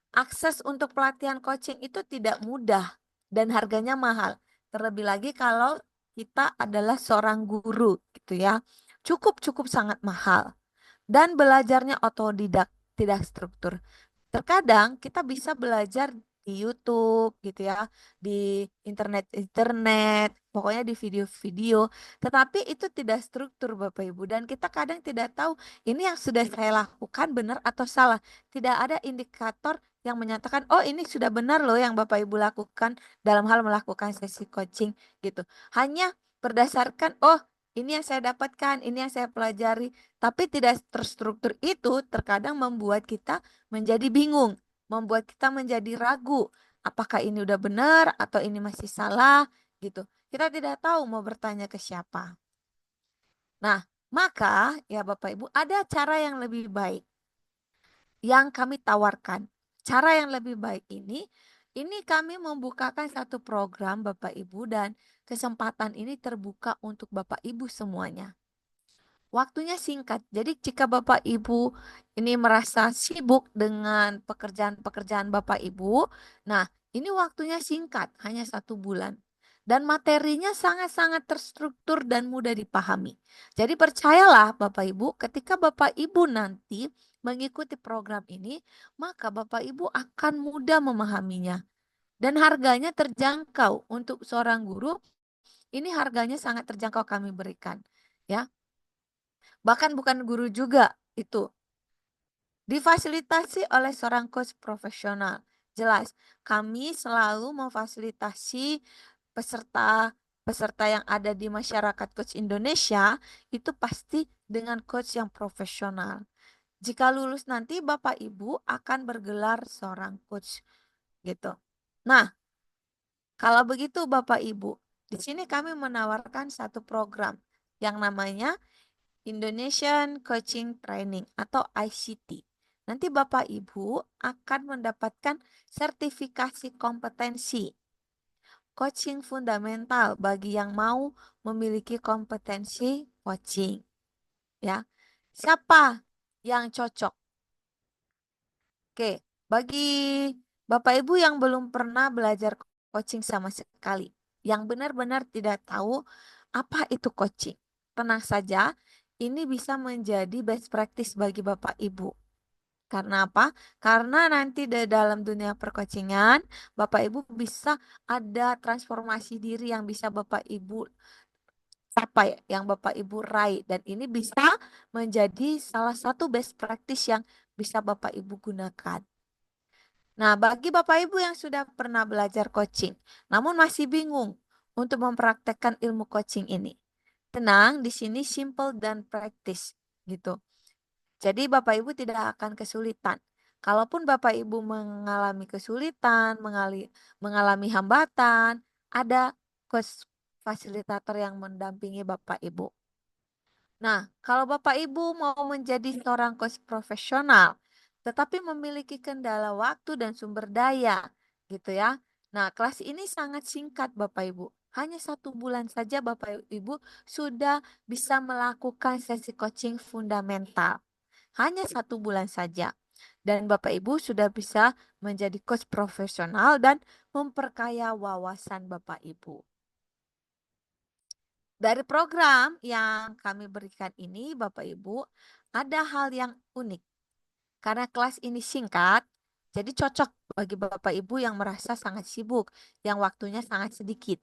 Akses untuk pelatihan coaching itu tidak mudah dan harganya mahal. Terlebih lagi kalau kita adalah seorang guru gitu ya. Cukup sangat mahal. Dan belajarnya otodidak, tidak struktur. Terkadang kita bisa belajar di YouTube gitu ya, di internet, pokoknya di video-video, tetapi itu tidak struktur Bapak Ibu, dan kita kadang tidak tahu ini yang sudah saya lakukan benar atau salah. Tidak ada indikator yang menyatakan oh ini sudah benar loh yang Bapak Ibu lakukan dalam hal melakukan sesi coaching gitu. Hanya berdasarkan oh ini yang saya dapatkan, ini yang saya pelajari, tapi tidak terstruktur itu terkadang membuat kita menjadi bingung, membuat kita menjadi ragu, apakah ini udah benar atau ini masih salah gitu. Kita tidak tahu mau bertanya ke siapa. Nah, maka ya Bapak Ibu ada cara yang lebih baik yang kami tawarkan. Cara yang lebih baik ini kami membukakan satu program Bapak Ibu, dan kesempatan ini terbuka untuk Bapak Ibu semuanya. Waktunya singkat. Jadi jika Bapak Ibu ini merasa sibuk dengan pekerjaan-pekerjaan Bapak Ibu, nah ini waktunya singkat, hanya 1 bulan. Dan materinya sangat-sangat terstruktur dan mudah dipahami. Jadi percayalah Bapak Ibu, ketika Bapak Ibu nanti mengikuti program ini, maka Bapak Ibu akan mudah memahaminya. Dan harganya terjangkau untuk seorang guru, ini harganya sangat terjangkau kami berikan. Ya, bahkan bukan guru juga itu. Difasilitasi oleh seorang coach profesional. Jelas, kami selalu memfasilitasi peserta yang ada di masyarakat coach Indonesia itu pasti dengan coach yang profesional. Jika lulus nanti Bapak Ibu akan bergelar seorang coach gitu. Nah, kalau begitu Bapak Ibu, di sini kami menawarkan satu program yang namanya Indonesian Coaching Training atau ICT. Nanti Bapak Ibu akan mendapatkan sertifikasi kompetensi. coaching fundamental bagi yang mau memiliki kompetensi coaching. Ya, siapa yang cocok? Oke, bagi Bapak Ibu yang belum pernah belajar coaching sama sekali, yang benar-benar tidak tahu apa itu coaching, tenang saja, ini bisa menjadi best practice bagi Bapak Ibu. Karena apa? Karena nanti di dalam dunia percoachingan, Bapak Ibu bisa ada transformasi diri yang bisa Bapak Ibu capai, yang Bapak Ibu raih. Dan ini bisa menjadi salah satu best practice yang bisa Bapak Ibu gunakan. Nah, bagi Bapak Ibu yang sudah pernah belajar coaching, namun masih bingung untuk mempraktekkan ilmu coaching ini. Tenang, di sini simple dan practice gitu. Jadi Bapak Ibu tidak akan kesulitan. Kalaupun Bapak Ibu mengalami kesulitan, mengalami hambatan, ada coach fasilitator yang mendampingi Bapak Ibu. Nah, kalau Bapak Ibu mau menjadi seorang coach profesional, tetapi memiliki kendala waktu dan sumber daya, gitu ya. Nah, kelas ini sangat singkat Bapak Ibu. Hanya 1 bulan saja Bapak Ibu sudah bisa melakukan sesi coaching fundamental. Hanya 1 bulan saja. Dan Bapak Ibu sudah bisa menjadi coach profesional dan memperkaya wawasan Bapak Ibu. Dari program yang kami berikan ini, Bapak Ibu, ada hal yang unik. Karena kelas ini singkat, jadi cocok bagi Bapak Ibu yang merasa sangat sibuk, yang waktunya sangat sedikit.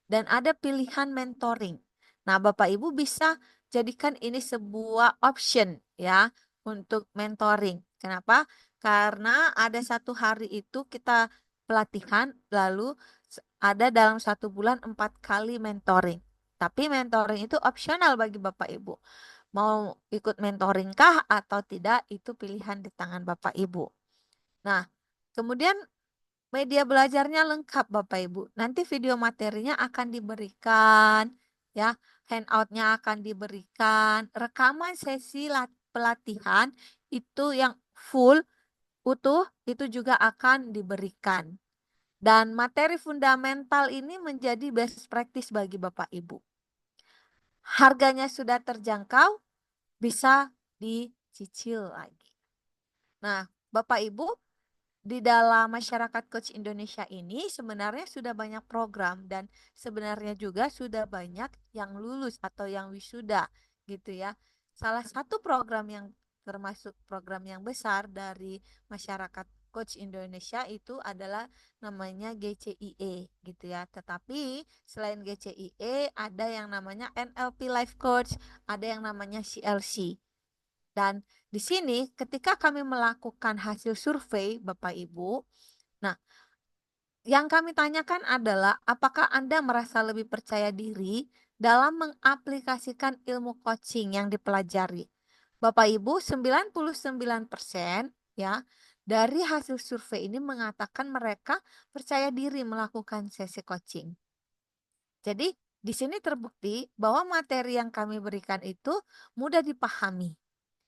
Dan ada pilihan mentoring. Nah, Bapak Ibu bisa jadikan ini sebuah option ya untuk mentoring. Kenapa? Karena ada 1 hari itu kita pelatihan, lalu ada dalam 1 bulan 4 kali mentoring. Tapi mentoring itu opsional bagi Bapak Ibu. Mau ikut mentoring kah atau tidak, itu pilihan di tangan Bapak Ibu. Nah, kemudian media belajarnya lengkap Bapak Ibu. Nanti video materinya akan diberikan, ya, handoutnya akan diberikan, rekaman sesi pelatihan itu yang full, utuh, itu juga akan diberikan. Dan materi fundamental ini menjadi best practice bagi Bapak Ibu. Harganya sudah terjangkau, bisa dicicil lagi. Nah, Bapak Ibu, di dalam masyarakat coach Indonesia ini sebenarnya sudah banyak program dan sebenarnya juga sudah banyak yang lulus atau yang wisuda gitu ya. Salah satu program yang termasuk program yang besar dari masyarakat coach Indonesia itu adalah namanya GCIE gitu ya. Tetapi selain GCIE ada yang namanya NLP Life Coach, ada yang namanya CLC. Dan di sini ketika kami melakukan hasil survei Bapak Ibu, nah yang kami tanyakan adalah apakah Anda merasa lebih percaya diri dalam mengaplikasikan ilmu coaching yang dipelajari. Bapak Ibu 99% ya dari hasil survei ini mengatakan mereka percaya diri melakukan sesi coaching. Jadi di sini terbukti bahwa materi yang kami berikan itu mudah dipahami.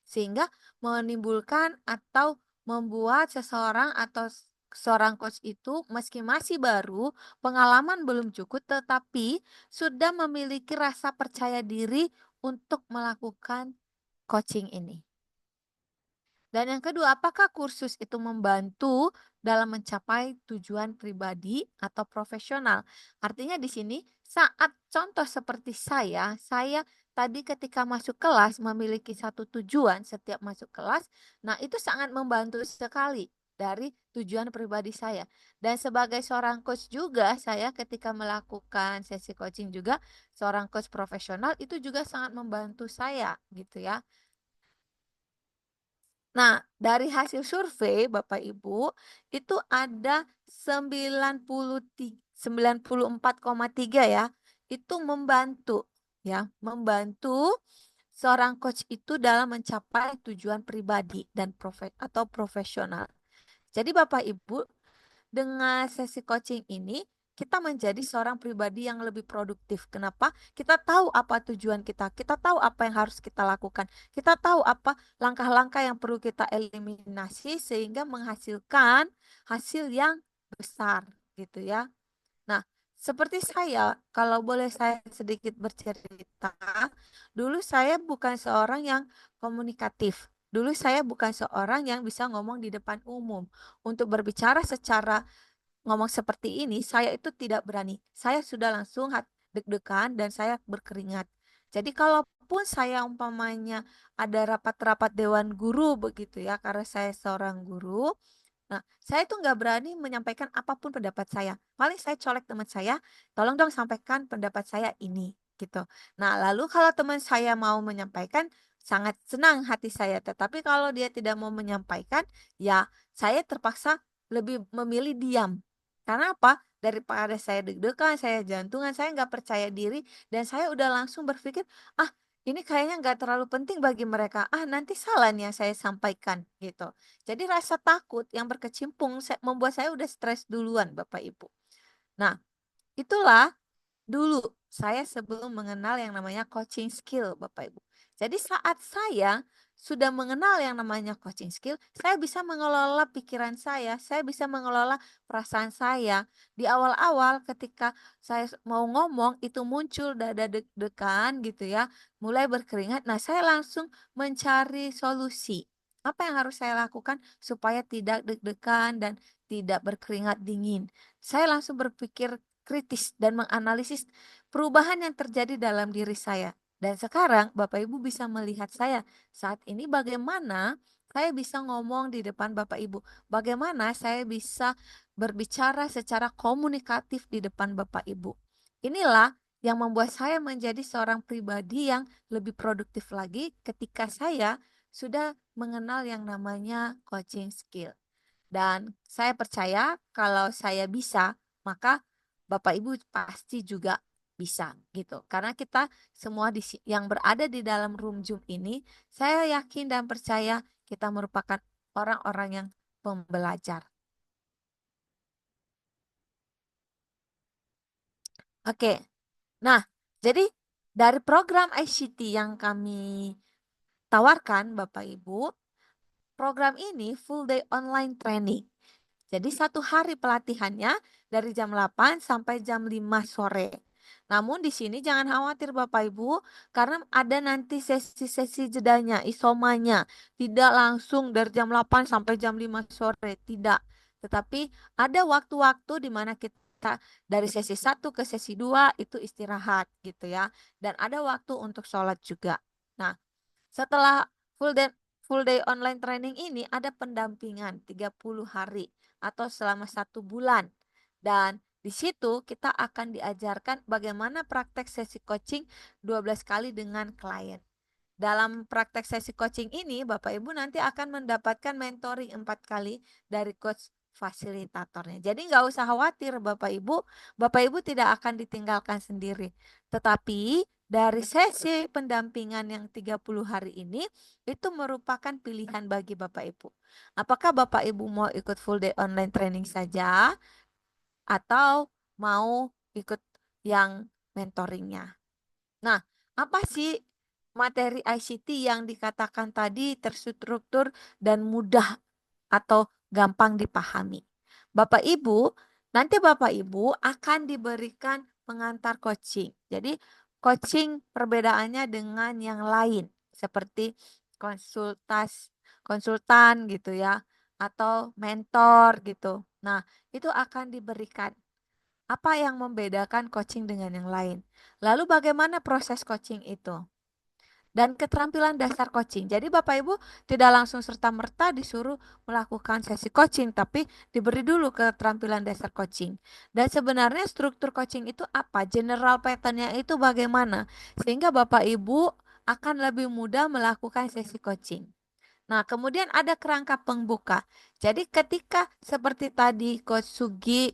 Sehingga menimbulkan atau membuat seseorang atau seorang coach itu meski masih baru, pengalaman belum cukup, tetapi sudah memiliki rasa percaya diri untuk melakukan coaching ini. Dan yang kedua, apakah kursus itu membantu dalam mencapai tujuan pribadi atau profesional? Artinya di sini saat contoh seperti saya tadi ketika masuk kelas memiliki satu tujuan setiap masuk kelas, nah itu sangat membantu sekali dari tujuan pribadi saya. Dan sebagai seorang coach juga, saya ketika melakukan sesi coaching juga, seorang coach profesional itu juga sangat membantu saya gitu ya. Nah, dari hasil survei Bapak Ibu, itu ada 94,3 ya, itu membantu seorang coach itu dalam mencapai tujuan pribadi dan profesional. Jadi Bapak Ibu, dengan sesi coaching ini kita menjadi seorang pribadi yang lebih produktif. Kenapa? Kita tahu apa tujuan kita tahu apa yang harus kita lakukan, kita tahu apa langkah-langkah yang perlu kita eliminasi sehingga menghasilkan hasil yang besar gitu ya. Nah, seperti saya, kalau boleh saya sedikit bercerita, dulu saya bukan seorang yang komunikatif. Dulu saya bukan seorang yang bisa ngomong di depan umum. Untuk berbicara secara ngomong seperti ini, saya itu tidak berani. Saya sudah langsung deg-degan dan saya berkeringat. Jadi kalaupun saya umpamanya ada rapat-rapat dewan guru begitu ya, karena saya seorang guru, nah, saya tuh nggak berani menyampaikan apapun pendapat saya. Paling saya colek teman saya, tolong dong sampaikan pendapat saya ini, gitu. Nah, lalu kalau teman saya mau menyampaikan, sangat senang hati saya. Tetapi kalau dia tidak mau menyampaikan, ya saya terpaksa lebih memilih diam. Karena apa? Daripada saya deg-degan, saya jantungan, saya nggak percaya diri, dan saya udah langsung berpikir, ah ini kayaknya nggak terlalu penting bagi mereka. Ah nanti salah nih yang saya sampaikan, gitu. Jadi rasa takut yang berkecimpung membuat saya udah stres duluan, Bapak Ibu. Nah, itulah dulu saya sebelum mengenal yang namanya coaching skill, Bapak Ibu. Jadi saat saya sudah mengenal yang namanya coaching skill, saya bisa mengelola pikiran saya bisa mengelola perasaan saya. Di awal-awal ketika saya mau ngomong itu muncul dada deg-degan gitu ya, mulai berkeringat. Nah, saya langsung mencari solusi. Apa yang harus saya lakukan supaya tidak deg-degan dan tidak berkeringat dingin? Saya langsung berpikir kritis dan menganalisis perubahan yang terjadi dalam diri saya. Dan sekarang Bapak Ibu bisa melihat saya saat ini bagaimana saya bisa ngomong di depan Bapak Ibu. Bagaimana saya bisa berbicara secara komunikatif di depan Bapak Ibu. Inilah yang membuat saya menjadi seorang pribadi yang lebih produktif lagi ketika saya sudah mengenal yang namanya coaching skill. Dan saya percaya kalau saya bisa, maka Bapak Ibu pasti juga bisa gitu. Karena kita semua yang berada di dalam room Zoom ini, saya yakin dan percaya kita merupakan orang-orang yang pembelajar. Oke. Nah, jadi dari program ICT yang kami tawarkan Bapak Ibu, program ini full day online training. Jadi 1 hari pelatihannya dari jam 8 sampai jam 5 sore. Namun di sini jangan khawatir Bapak Ibu, karena ada nanti sesi-sesi jedanya, isomanya. Tidak langsung dari jam 8 sampai jam 5 sore, tidak. Tetapi ada waktu-waktu di mana kita dari sesi 1 ke sesi 2 itu istirahat gitu ya. Dan ada waktu untuk sholat juga. Nah, setelah full day online training ini ada pendampingan 30 hari atau selama 1 bulan. Dan di situ kita akan diajarkan bagaimana praktek sesi coaching 12 kali dengan klien. Dalam praktek sesi coaching ini, Bapak Ibu nanti akan mendapatkan mentoring 4 kali dari coach fasilitatornya. Jadi nggak usah khawatir Bapak Ibu tidak akan ditinggalkan sendiri. Tetapi dari sesi pendampingan yang 30 hari ini, itu merupakan pilihan bagi Bapak Ibu. Apakah Bapak Ibu mau ikut full day online training saja, atau mau ikut yang mentoringnya? Nah, apa sih materi ICT yang dikatakan tadi terstruktur dan mudah atau gampang dipahami? Bapak Ibu, nanti Bapak Ibu akan diberikan pengantar coaching. Jadi coaching perbedaannya dengan yang lain seperti konsultan gitu ya, atau mentor gitu. Nah, itu akan diberikan. Apa yang membedakan coaching dengan yang lain? Lalu bagaimana proses coaching itu? Dan keterampilan dasar coaching. Jadi Bapak Ibu tidak langsung serta-merta disuruh melakukan sesi coaching, tapi diberi dulu keterampilan dasar coaching. Dan sebenarnya struktur coaching itu apa? General pattern-nya itu bagaimana? Sehingga Bapak Ibu akan lebih mudah melakukan sesi coaching. Nah, kemudian ada kerangka pembuka. Jadi ketika seperti tadi Coach Sugi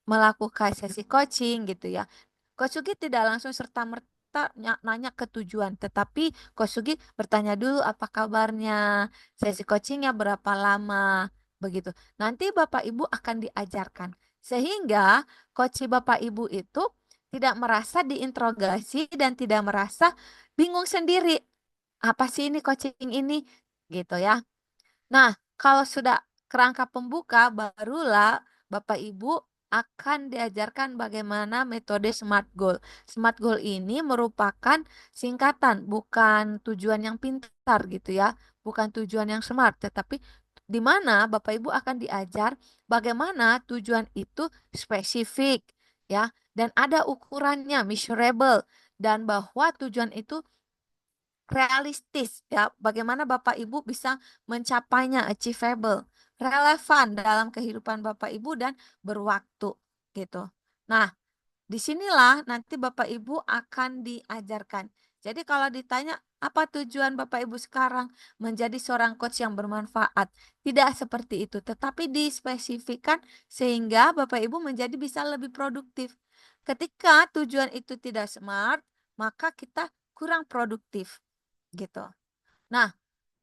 melakukan sesi coaching gitu ya, Coach Sugi tidak langsung serta-merta nanya ke tujuan, tetapi Coach Sugi bertanya dulu apa kabarnya, sesi coachingnya berapa lama, begitu. Nanti Bapak Ibu akan diajarkan, sehingga coach Bapak Ibu itu tidak merasa diinterogasi dan tidak merasa bingung sendiri. Apa sih ini coaching ini? Gitu ya. Nah, kalau sudah kerangka pembuka, barulah Bapak Ibu akan diajarkan bagaimana metode SMART Goal. SMART Goal ini merupakan singkatan, bukan tujuan yang pintar gitu ya, bukan tujuan yang smart, tetapi di mana Bapak Ibu akan diajar bagaimana tujuan itu spesifik ya, dan ada ukurannya, measurable, dan bahwa tujuan itu realistis ya, bagaimana Bapak Ibu bisa mencapainya, achievable, relevan dalam kehidupan Bapak Ibu dan berwaktu gitu. Nah, disinilah nanti Bapak Ibu akan diajarkan. Jadi kalau ditanya apa tujuan Bapak Ibu sekarang menjadi seorang coach yang bermanfaat, tidak seperti itu, tetapi dispesifikkan sehingga Bapak Ibu menjadi bisa lebih produktif. Ketika tujuan itu tidak smart, maka kita kurang produktif gitu. Nah,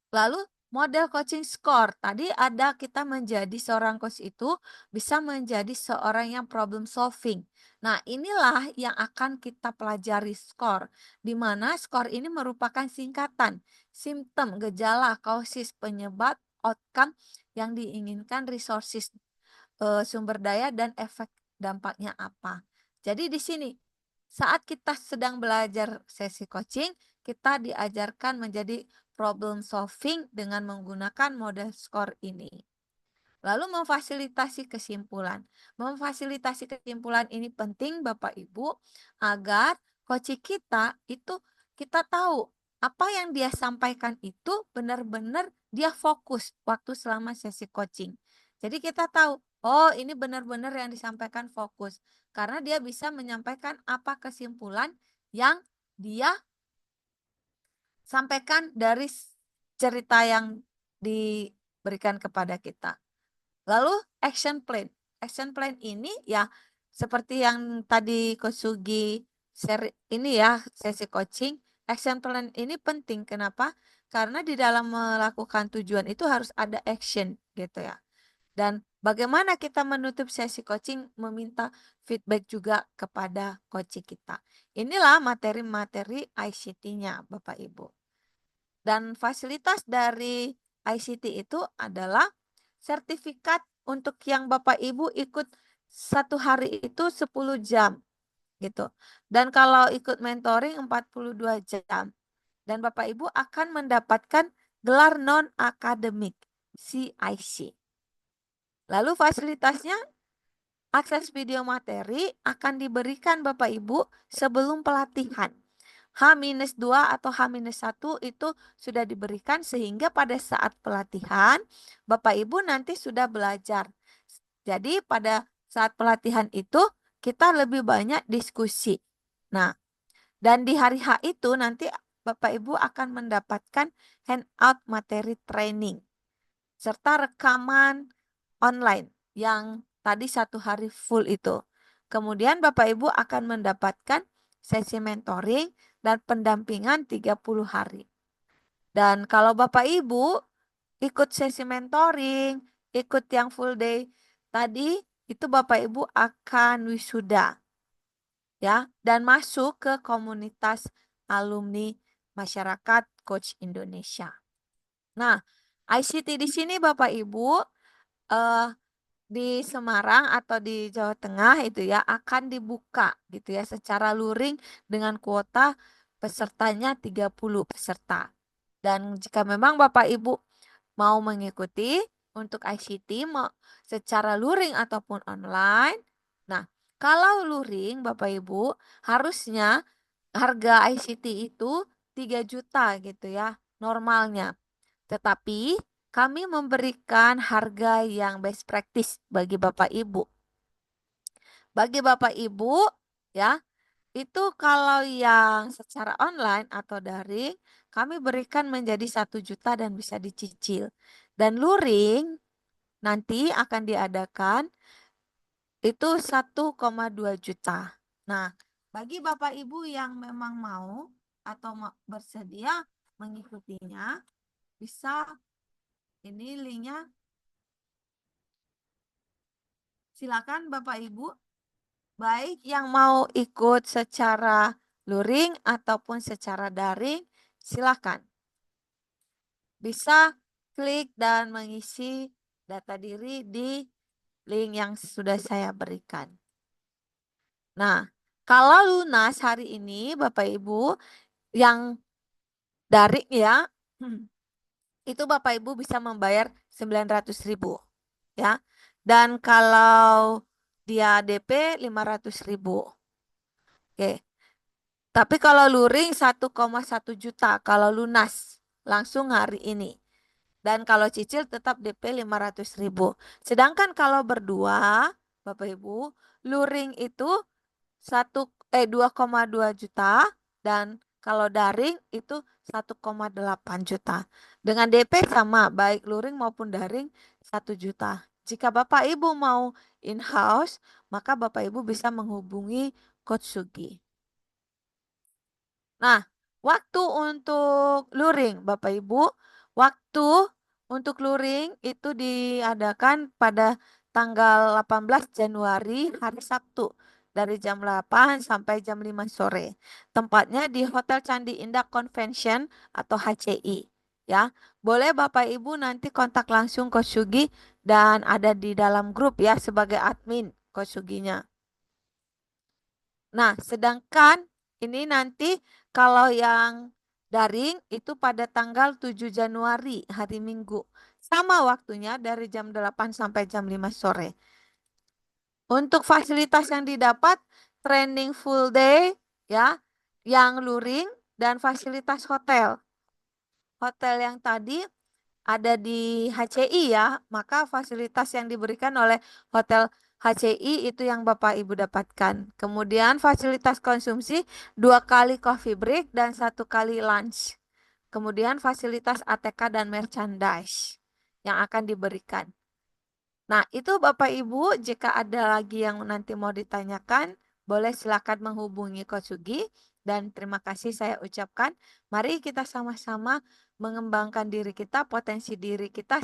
lalu model coaching score. Tadi ada kita menjadi seorang coach itu bisa menjadi seorang yang problem solving. Nah, inilah yang akan kita pelajari skor, di mana skor ini merupakan singkatan, simptom, gejala, kausis, penyebab, outcome yang diinginkan, resources, sumber daya, dan efek dampaknya apa. Jadi di sini, saat kita sedang belajar sesi coaching, kita diajarkan menjadi problem solving dengan menggunakan model skor ini. Lalu memfasilitasi kesimpulan. Memfasilitasi kesimpulan ini penting Bapak Ibu agar coaching kita itu kita tahu apa yang dia sampaikan itu benar-benar dia fokus waktu selama sesi coaching. Jadi kita tahu, oh ini benar-benar yang disampaikan fokus. Karena dia bisa menyampaikan apa kesimpulan yang dia sampaikan dari cerita yang diberikan kepada kita. Lalu action plan. Action plan ini ya seperti yang tadi Coach Sugi share ini ya, sesi coaching. Action plan ini penting. Kenapa? Karena di dalam melakukan tujuan itu harus ada action gitu ya. Dan bagaimana kita menutup sesi coaching, meminta feedback juga kepada coaching kita. Inilah materi-materi ICT-nya Bapak Ibu. Dan fasilitas dari ICT itu adalah sertifikat untuk yang Bapak Ibu ikut 1 hari itu 10 jam gitu. Dan kalau ikut mentoring 42 jam. Dan Bapak Ibu akan mendapatkan gelar non-akademik CIC. Lalu fasilitasnya, akses video materi akan diberikan Bapak Ibu sebelum pelatihan. H-2 atau H-1 itu sudah diberikan sehingga pada saat pelatihan Bapak Ibu nanti sudah belajar. Jadi pada saat pelatihan itu kita lebih banyak diskusi. Nah, dan di hari H itu nanti Bapak Ibu akan mendapatkan handout materi training serta rekaman online yang tadi 1 hari full itu. Kemudian Bapak Ibu akan mendapatkan sesi mentoring dan pendampingan 30 hari. Dan kalau Bapak Ibu ikut sesi mentoring, ikut yang full day tadi, itu Bapak Ibu akan wisuda. Ya, dan masuk ke komunitas alumni masyarakat Coach Indonesia. Nah, ICT di sini Bapak Ibu di Semarang atau di Jawa Tengah itu ya akan dibuka gitu ya secara luring dengan kuota pesertanya 30 peserta. Dan jika memang Bapak Ibu mau mengikuti untuk ICT secara luring ataupun online. Nah, kalau luring Bapak Ibu harusnya harga ICT itu 3 juta gitu ya normalnya. Tetapi kami memberikan harga yang best practice bagi Bapak Ibu. Bagi Bapak Ibu ya, itu kalau yang secara online atau daring kami berikan menjadi 1 juta dan bisa dicicil. Dan luring nanti akan diadakan itu 1,2 juta. Nah, bagi Bapak Ibu yang memang mau atau bersedia mengikutinya, bisa ini linknya. Silakan Bapak Ibu, baik yang mau ikut secara luring ataupun secara daring, silakan. Bisa klik dan mengisi data diri di link yang sudah saya berikan. Nah, kalau lunas hari ini Bapak Ibu yang daring ya, itu Bapak Ibu bisa membayar 900.000 ya. Dan kalau dia DP 500.000. Oke. Tapi kalau luring 1,1 juta kalau lunas langsung hari ini. Dan kalau cicil tetap DP 500.000. Sedangkan kalau berdua, Bapak Ibu, luring itu 2,2 juta dan kalau daring itu 1,8 juta. Dengan DP sama, baik luring maupun daring 1 juta. Jika Bapak Ibu mau in-house, maka Bapak Ibu bisa menghubungi Coach Sugi. Nah, waktu untuk luring, Bapak Ibu, waktu untuk luring itu diadakan pada tanggal 18 Januari hari Sabtu dari jam 8 sampai jam 5 sore. Tempatnya di Hotel Candi Indah Convention atau HCI. Ya, boleh Bapak Ibu nanti kontak langsung Coach Sugi dan ada di dalam grup ya sebagai admin Coach Suginya. Nah, sedangkan ini nanti kalau yang daring itu pada tanggal 7 Januari hari Minggu. Sama waktunya dari jam 8 sampai jam 5 sore. Untuk fasilitas yang didapat training full day ya, yang luring dan fasilitas hotel. Hotel yang tadi ada di HCI ya, maka fasilitas yang diberikan oleh Hotel HCI itu yang Bapak Ibu dapatkan. Kemudian fasilitas konsumsi 2 kali coffee break dan 1 kali lunch. Kemudian fasilitas ATK dan merchandise yang akan diberikan. Nah, itu Bapak Ibu, jika ada lagi yang nanti mau ditanyakan, boleh silakan menghubungi Coach Sugi. Dan terima kasih saya ucapkan, mari kita sama-sama mengembangkan diri kita, potensi diri kita,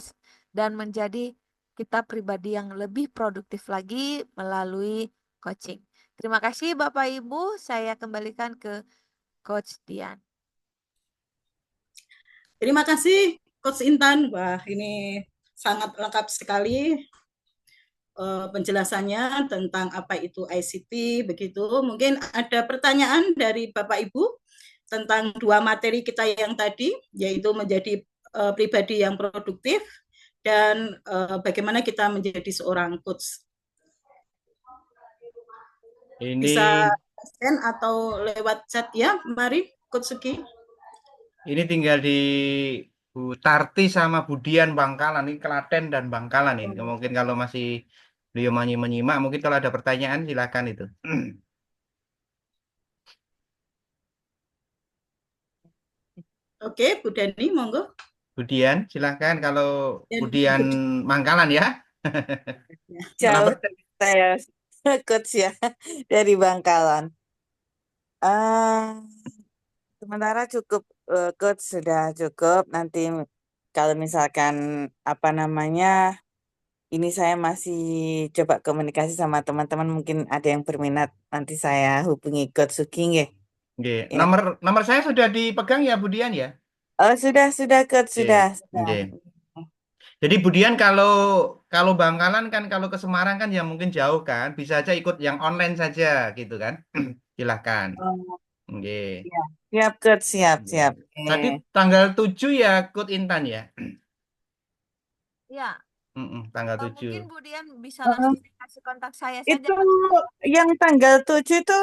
dan menjadi kita pribadi yang lebih produktif lagi melalui coaching. Terima kasih Bapak Ibu, saya kembalikan ke Coach Dian. Terima kasih Coach Intan. Wah, ini sangat lengkap sekali penjelasannya tentang apa itu ICT begitu. Mungkin ada pertanyaan dari Bapak Ibu tentang dua materi kita yang tadi, yaitu menjadi pribadi yang produktif dan bagaimana kita menjadi seorang coach. Ini bisa send atau lewat chat ya, mari Coach Sugi. Ini tinggal di Bu Tarti sama Budian Bangkalan, ini Klaten dan Bangkalan ini. Mungkin kalau masih beliau menyimak, mungkin kalau ada pertanyaan silakan itu. Oke, Bu Dani, monggo. Budian, silakan kalau Budian Bangkalan ya. Jauh saya coach ya dari Bangkalan. Sementara cukup coach sudah cukup. Nanti kalau misalkan apa namanya, ini saya masih coba komunikasi sama teman-teman, mungkin ada yang berminat, nanti saya hubungi Coach Sugi nggih. Nggih. Ya. Nomor saya sudah dipegang ya Budian ya. Oh sudah Coach sudah. Nggih. Jadi Budian kalau Bangkalan kan kalau ke Semarang kan ya mungkin jauh kan, bisa aja ikut yang online saja gitu kan. Silahkan. Oh, Nggih. ya. Siap Coach, siap. Tadi tanggal 7 ya Coach Intan ya. Ya. Tanggal 7. Mungkin Budian bisa langsung kasih kontak saya saja. Itu yang tanggal 7 itu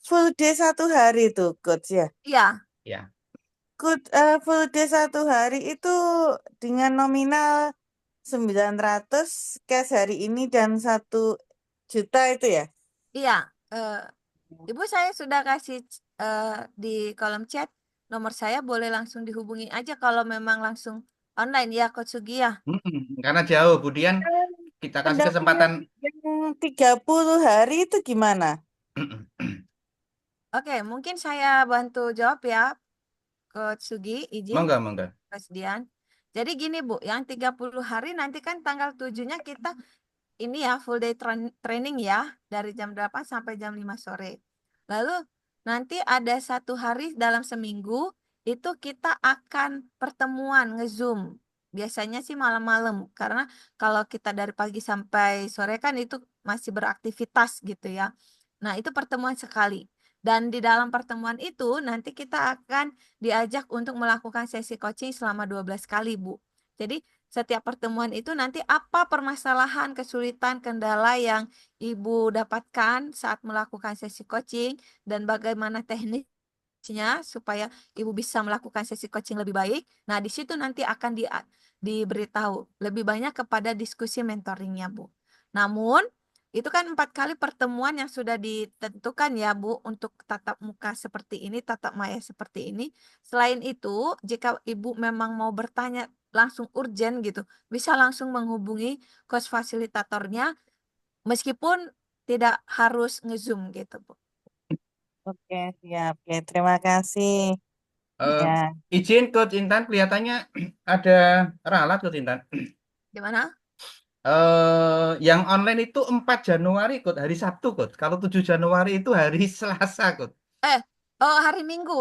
full day 1 hari tuh Coach ya? Iya. Ya. Full day 1 hari itu dengan nominal 900 cash hari ini dan 1 juta itu ya? Iya. Ibu saya sudah kasih di kolom chat nomor saya, boleh langsung dihubungi aja kalau memang langsung online ya Coach Sugi ya. Karena jauh Budian, kita kasih kesempatan. Yang 30 hari itu gimana? Oke, mungkin saya bantu jawab ya Coach Sugi, izin. Monggo. Coach Dian. Jadi gini Bu, yang 30 hari nanti kan tanggal 7-nya kita ini ya full day training ya, dari jam 8 sampai jam 5 sore. Lalu nanti ada 1 hari dalam seminggu itu kita akan pertemuan nge-zoom biasanya sih malam-malam karena kalau kita dari pagi sampai sore kan itu masih beraktivitas gitu ya. Nah, itu pertemuan sekali. Dan di dalam pertemuan itu nanti kita akan diajak untuk melakukan sesi coaching selama 12 kali, Bu. Jadi setiap pertemuan itu nanti apa permasalahan, kesulitan, kendala yang Ibu dapatkan saat melakukan sesi coaching dan bagaimana tekniknya supaya Ibu bisa melakukan sesi coaching lebih baik. Nah, di situ nanti akan diberitahu lebih banyak kepada diskusi mentoringnya, Bu. Namun, itu kan 4 kali pertemuan yang sudah ditentukan ya, Bu, untuk tatap muka seperti ini, tatap maya seperti ini. Selain itu, jika Ibu memang mau bertanya langsung urgent gitu, bisa langsung menghubungi coach fasilitatornya meskipun tidak harus nge-Zoom gitu, Bu. Oke, siap. Oke, terima kasih. Eh, Ya, izin Coach Intan, kelihatannya ada ralat Coach Intan. Gimana? Yang online itu 4 Januari Coach, hari Sabtu Coach. Kalau 7 Januari itu hari Selasa Coach. Oh, hari Minggu,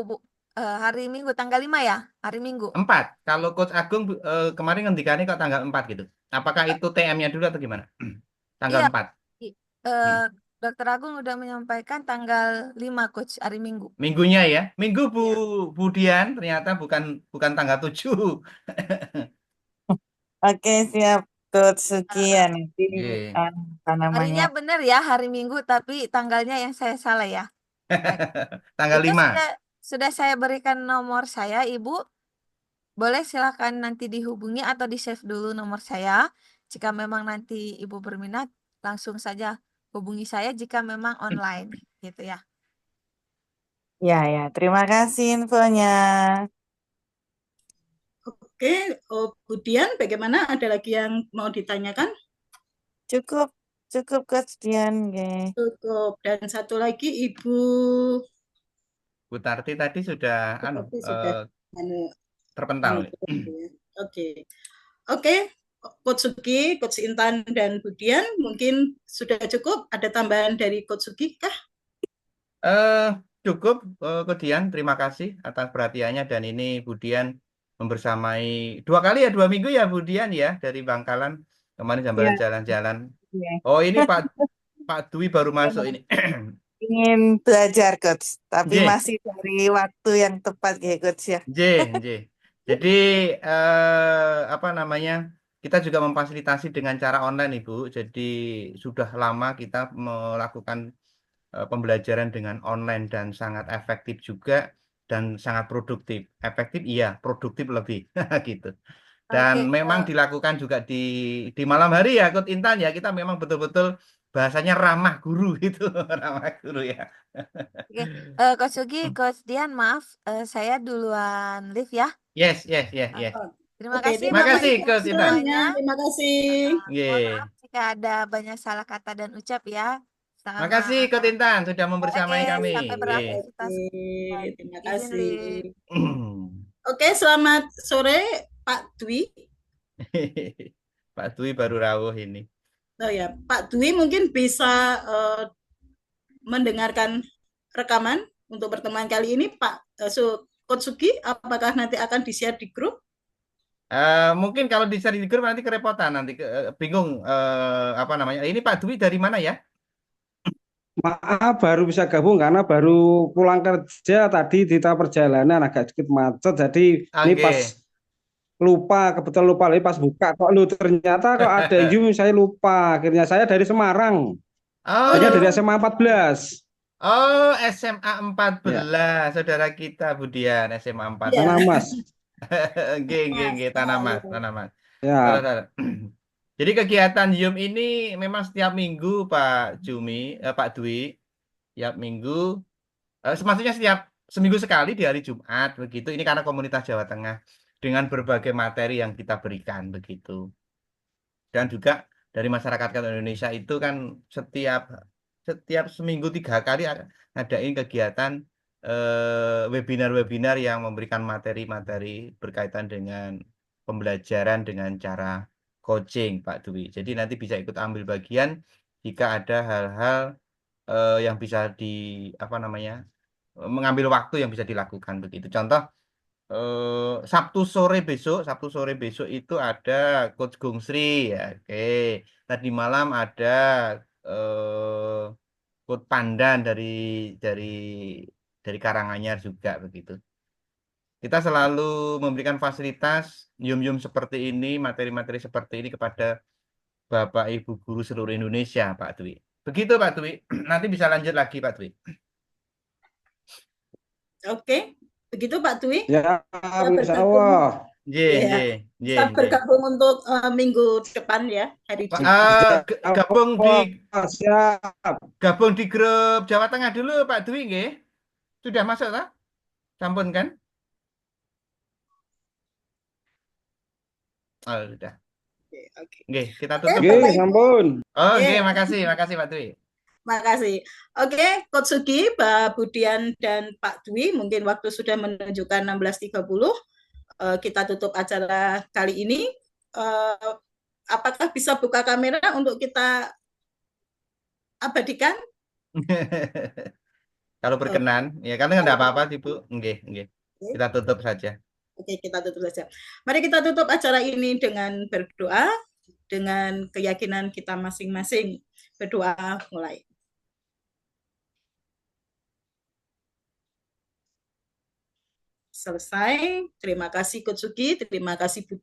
Bu. Hari Minggu tanggal 5 ya? Hari Minggu. 4. Kalau Coach Agung kemarin ngendikannya kok tanggal 4 gitu. Apakah itu TM-nya dulu atau gimana? Tanggal Iya, 4. eh, Dokter Agung udah menyampaikan tanggal 5 Coach, hari Minggu. Minggunya ya. Minggu Iya. Budian ternyata bukan tanggal 7. oke, siap. Coach Suki Eh, ya nanti Nggih. apa namanya? Harinya benar ya, hari Minggu, tapi tanggalnya yang saya salah ya. Baik. Tanggal Itu 5. sudah saya berikan nomor saya, Ibu. Boleh silakan nanti dihubungi atau di-save dulu nomor saya. Jika memang nanti Ibu berminat, langsung saja hubungi saya jika memang online gitu ya. Ya, ya. Terima kasih infonya. Oke, Budian, bagaimana? Ada lagi yang mau ditanyakan? Cukup, cukup Coach Dian, nggih. Cukup. Dan satu lagi Ibu Bu Tarti tadi sudah seperti sudah anu, terpental. ya. Oke. Oke, Coach Sugi, Coach Intan dan Budian mungkin sudah cukup. Ada tambahan dari Coach Sugi kah? Cukup, Kodian. Terima kasih atas perhatiannya dan ini Budian membersamai 2 kali ya, 2 minggu ya Budian ya dari Bangkalan kemarin sambil Ya, jalan-jalan. ya. Oh ini Pak Dwi baru masuk ini. Ingin belajar Coach, tapi J, masih dari waktu yang tepat ya Coach ya. J, J. Jadi apa namanya? Kita juga memfasilitasi dengan cara online Ibu. Jadi sudah lama kita melakukan pembelajaran dengan online dan sangat efektif juga dan sangat produktif. Efektif iya, produktif lebih gitu. Dan Oke, memang dilakukan juga di malam hari ya, Coach Intan ya. Kita memang betul-betul bahasanya ramah guru gitu, ramah guru ya. oke. Coach Sugi, Coach Dian, maaf, saya duluan live ya. Yes, yes, yes, yes. Terima Oke, kasih terima Bapak Makasih, Ibu Coach Intan. semuanya. Terima kasih. Mohon Nggih. maaf jika ada banyak salah kata dan ucap ya. Makasih, Coach Intan sudah Oke, membersamai kami. sampai Nggih. beraktivitas. Oke, terima Izin kasih. live. Oke, selamat sore Pak Dwi. Pak Dwi baru rawuh ini. Oh ya, Pak Dwi mungkin bisa mendengarkan rekaman untuk pertemuan kali ini, Pak Coach Sugi, apakah nanti akan di-share di grup? Mungkin kalau di-share di grup nanti kerepotan, nanti bingung apa namanya. Ini Pak Dwi dari mana ya? Maaf baru bisa gabung karena baru pulang kerja tadi di tengah perjalanan agak sedikit macet jadi ini pas kebetulan lupa lagi pas buka kok lu ternyata kok ada Zoom saya lupa akhirnya saya dari Semarang hanya dari SMA 14. Oh, SMA 14, saudara kita Budian, SMA 14. Tanah Mas. Nggih, Tanah Mas. Ya. Saudara. Jadi kegiatan Zoom ini memang setiap minggu Pak Pak Dwi, setiap minggu, maksudnya setiap seminggu sekali di hari Jumat begitu. Ini karena komunitas Jawa Tengah dengan berbagai materi yang kita berikan begitu. Dan juga dari masyarakat Indonesia itu kan setiap seminggu 3 kali ngadain kegiatan webinar-webinar yang memberikan materi-materi berkaitan dengan pembelajaran dengan cara coaching Pak Dwi. Jadi nanti bisa ikut ambil bagian jika ada hal-hal yang bisa mengambil waktu yang bisa dilakukan begitu. Contoh Sabtu sore besok itu ada Coach Gungsri, ya, oke. Tadi malam ada Coach Pandan dari dari Karanganyar juga begitu. Kita selalu memberikan fasilitas yum-yum seperti ini, materi-materi seperti ini kepada Bapak Ibu guru seluruh Indonesia, Pak Dwi. Begitu Pak Dwi. Nanti bisa lanjut lagi Pak Dwi. Oke, begitu Pak Dwi. Ya, Kita insya bergabung, Allah. ya, kita bergabung untuk minggu depan ya, hari Jumat. Gabung di grup Jawa Tengah dulu Pak Dwi, nggih. Sudah masuk tak? Sampun kan? Oh, sudah. Oke. Nggih, kita tutup. Nggih, sampun. Oh, nggih, makasih Pak Dwi. Makasih. Oke, Coach Sugi, Pak Budian, dan Pak Dwi, mungkin waktu sudah menunjukkan 16.30. Kita tutup acara kali ini. Apakah bisa buka kamera untuk kita abadikan? Kalau berkenan, ya karena nggak apa-apa sih Bu. Nggih. Kita tutup saja. Oke, kita tutup saja. Mari kita tutup acara ini dengan berdoa, dengan keyakinan kita masing-masing. Berdoa mulai. Selesai. Terima kasih Coach Sugi, terima kasih Bu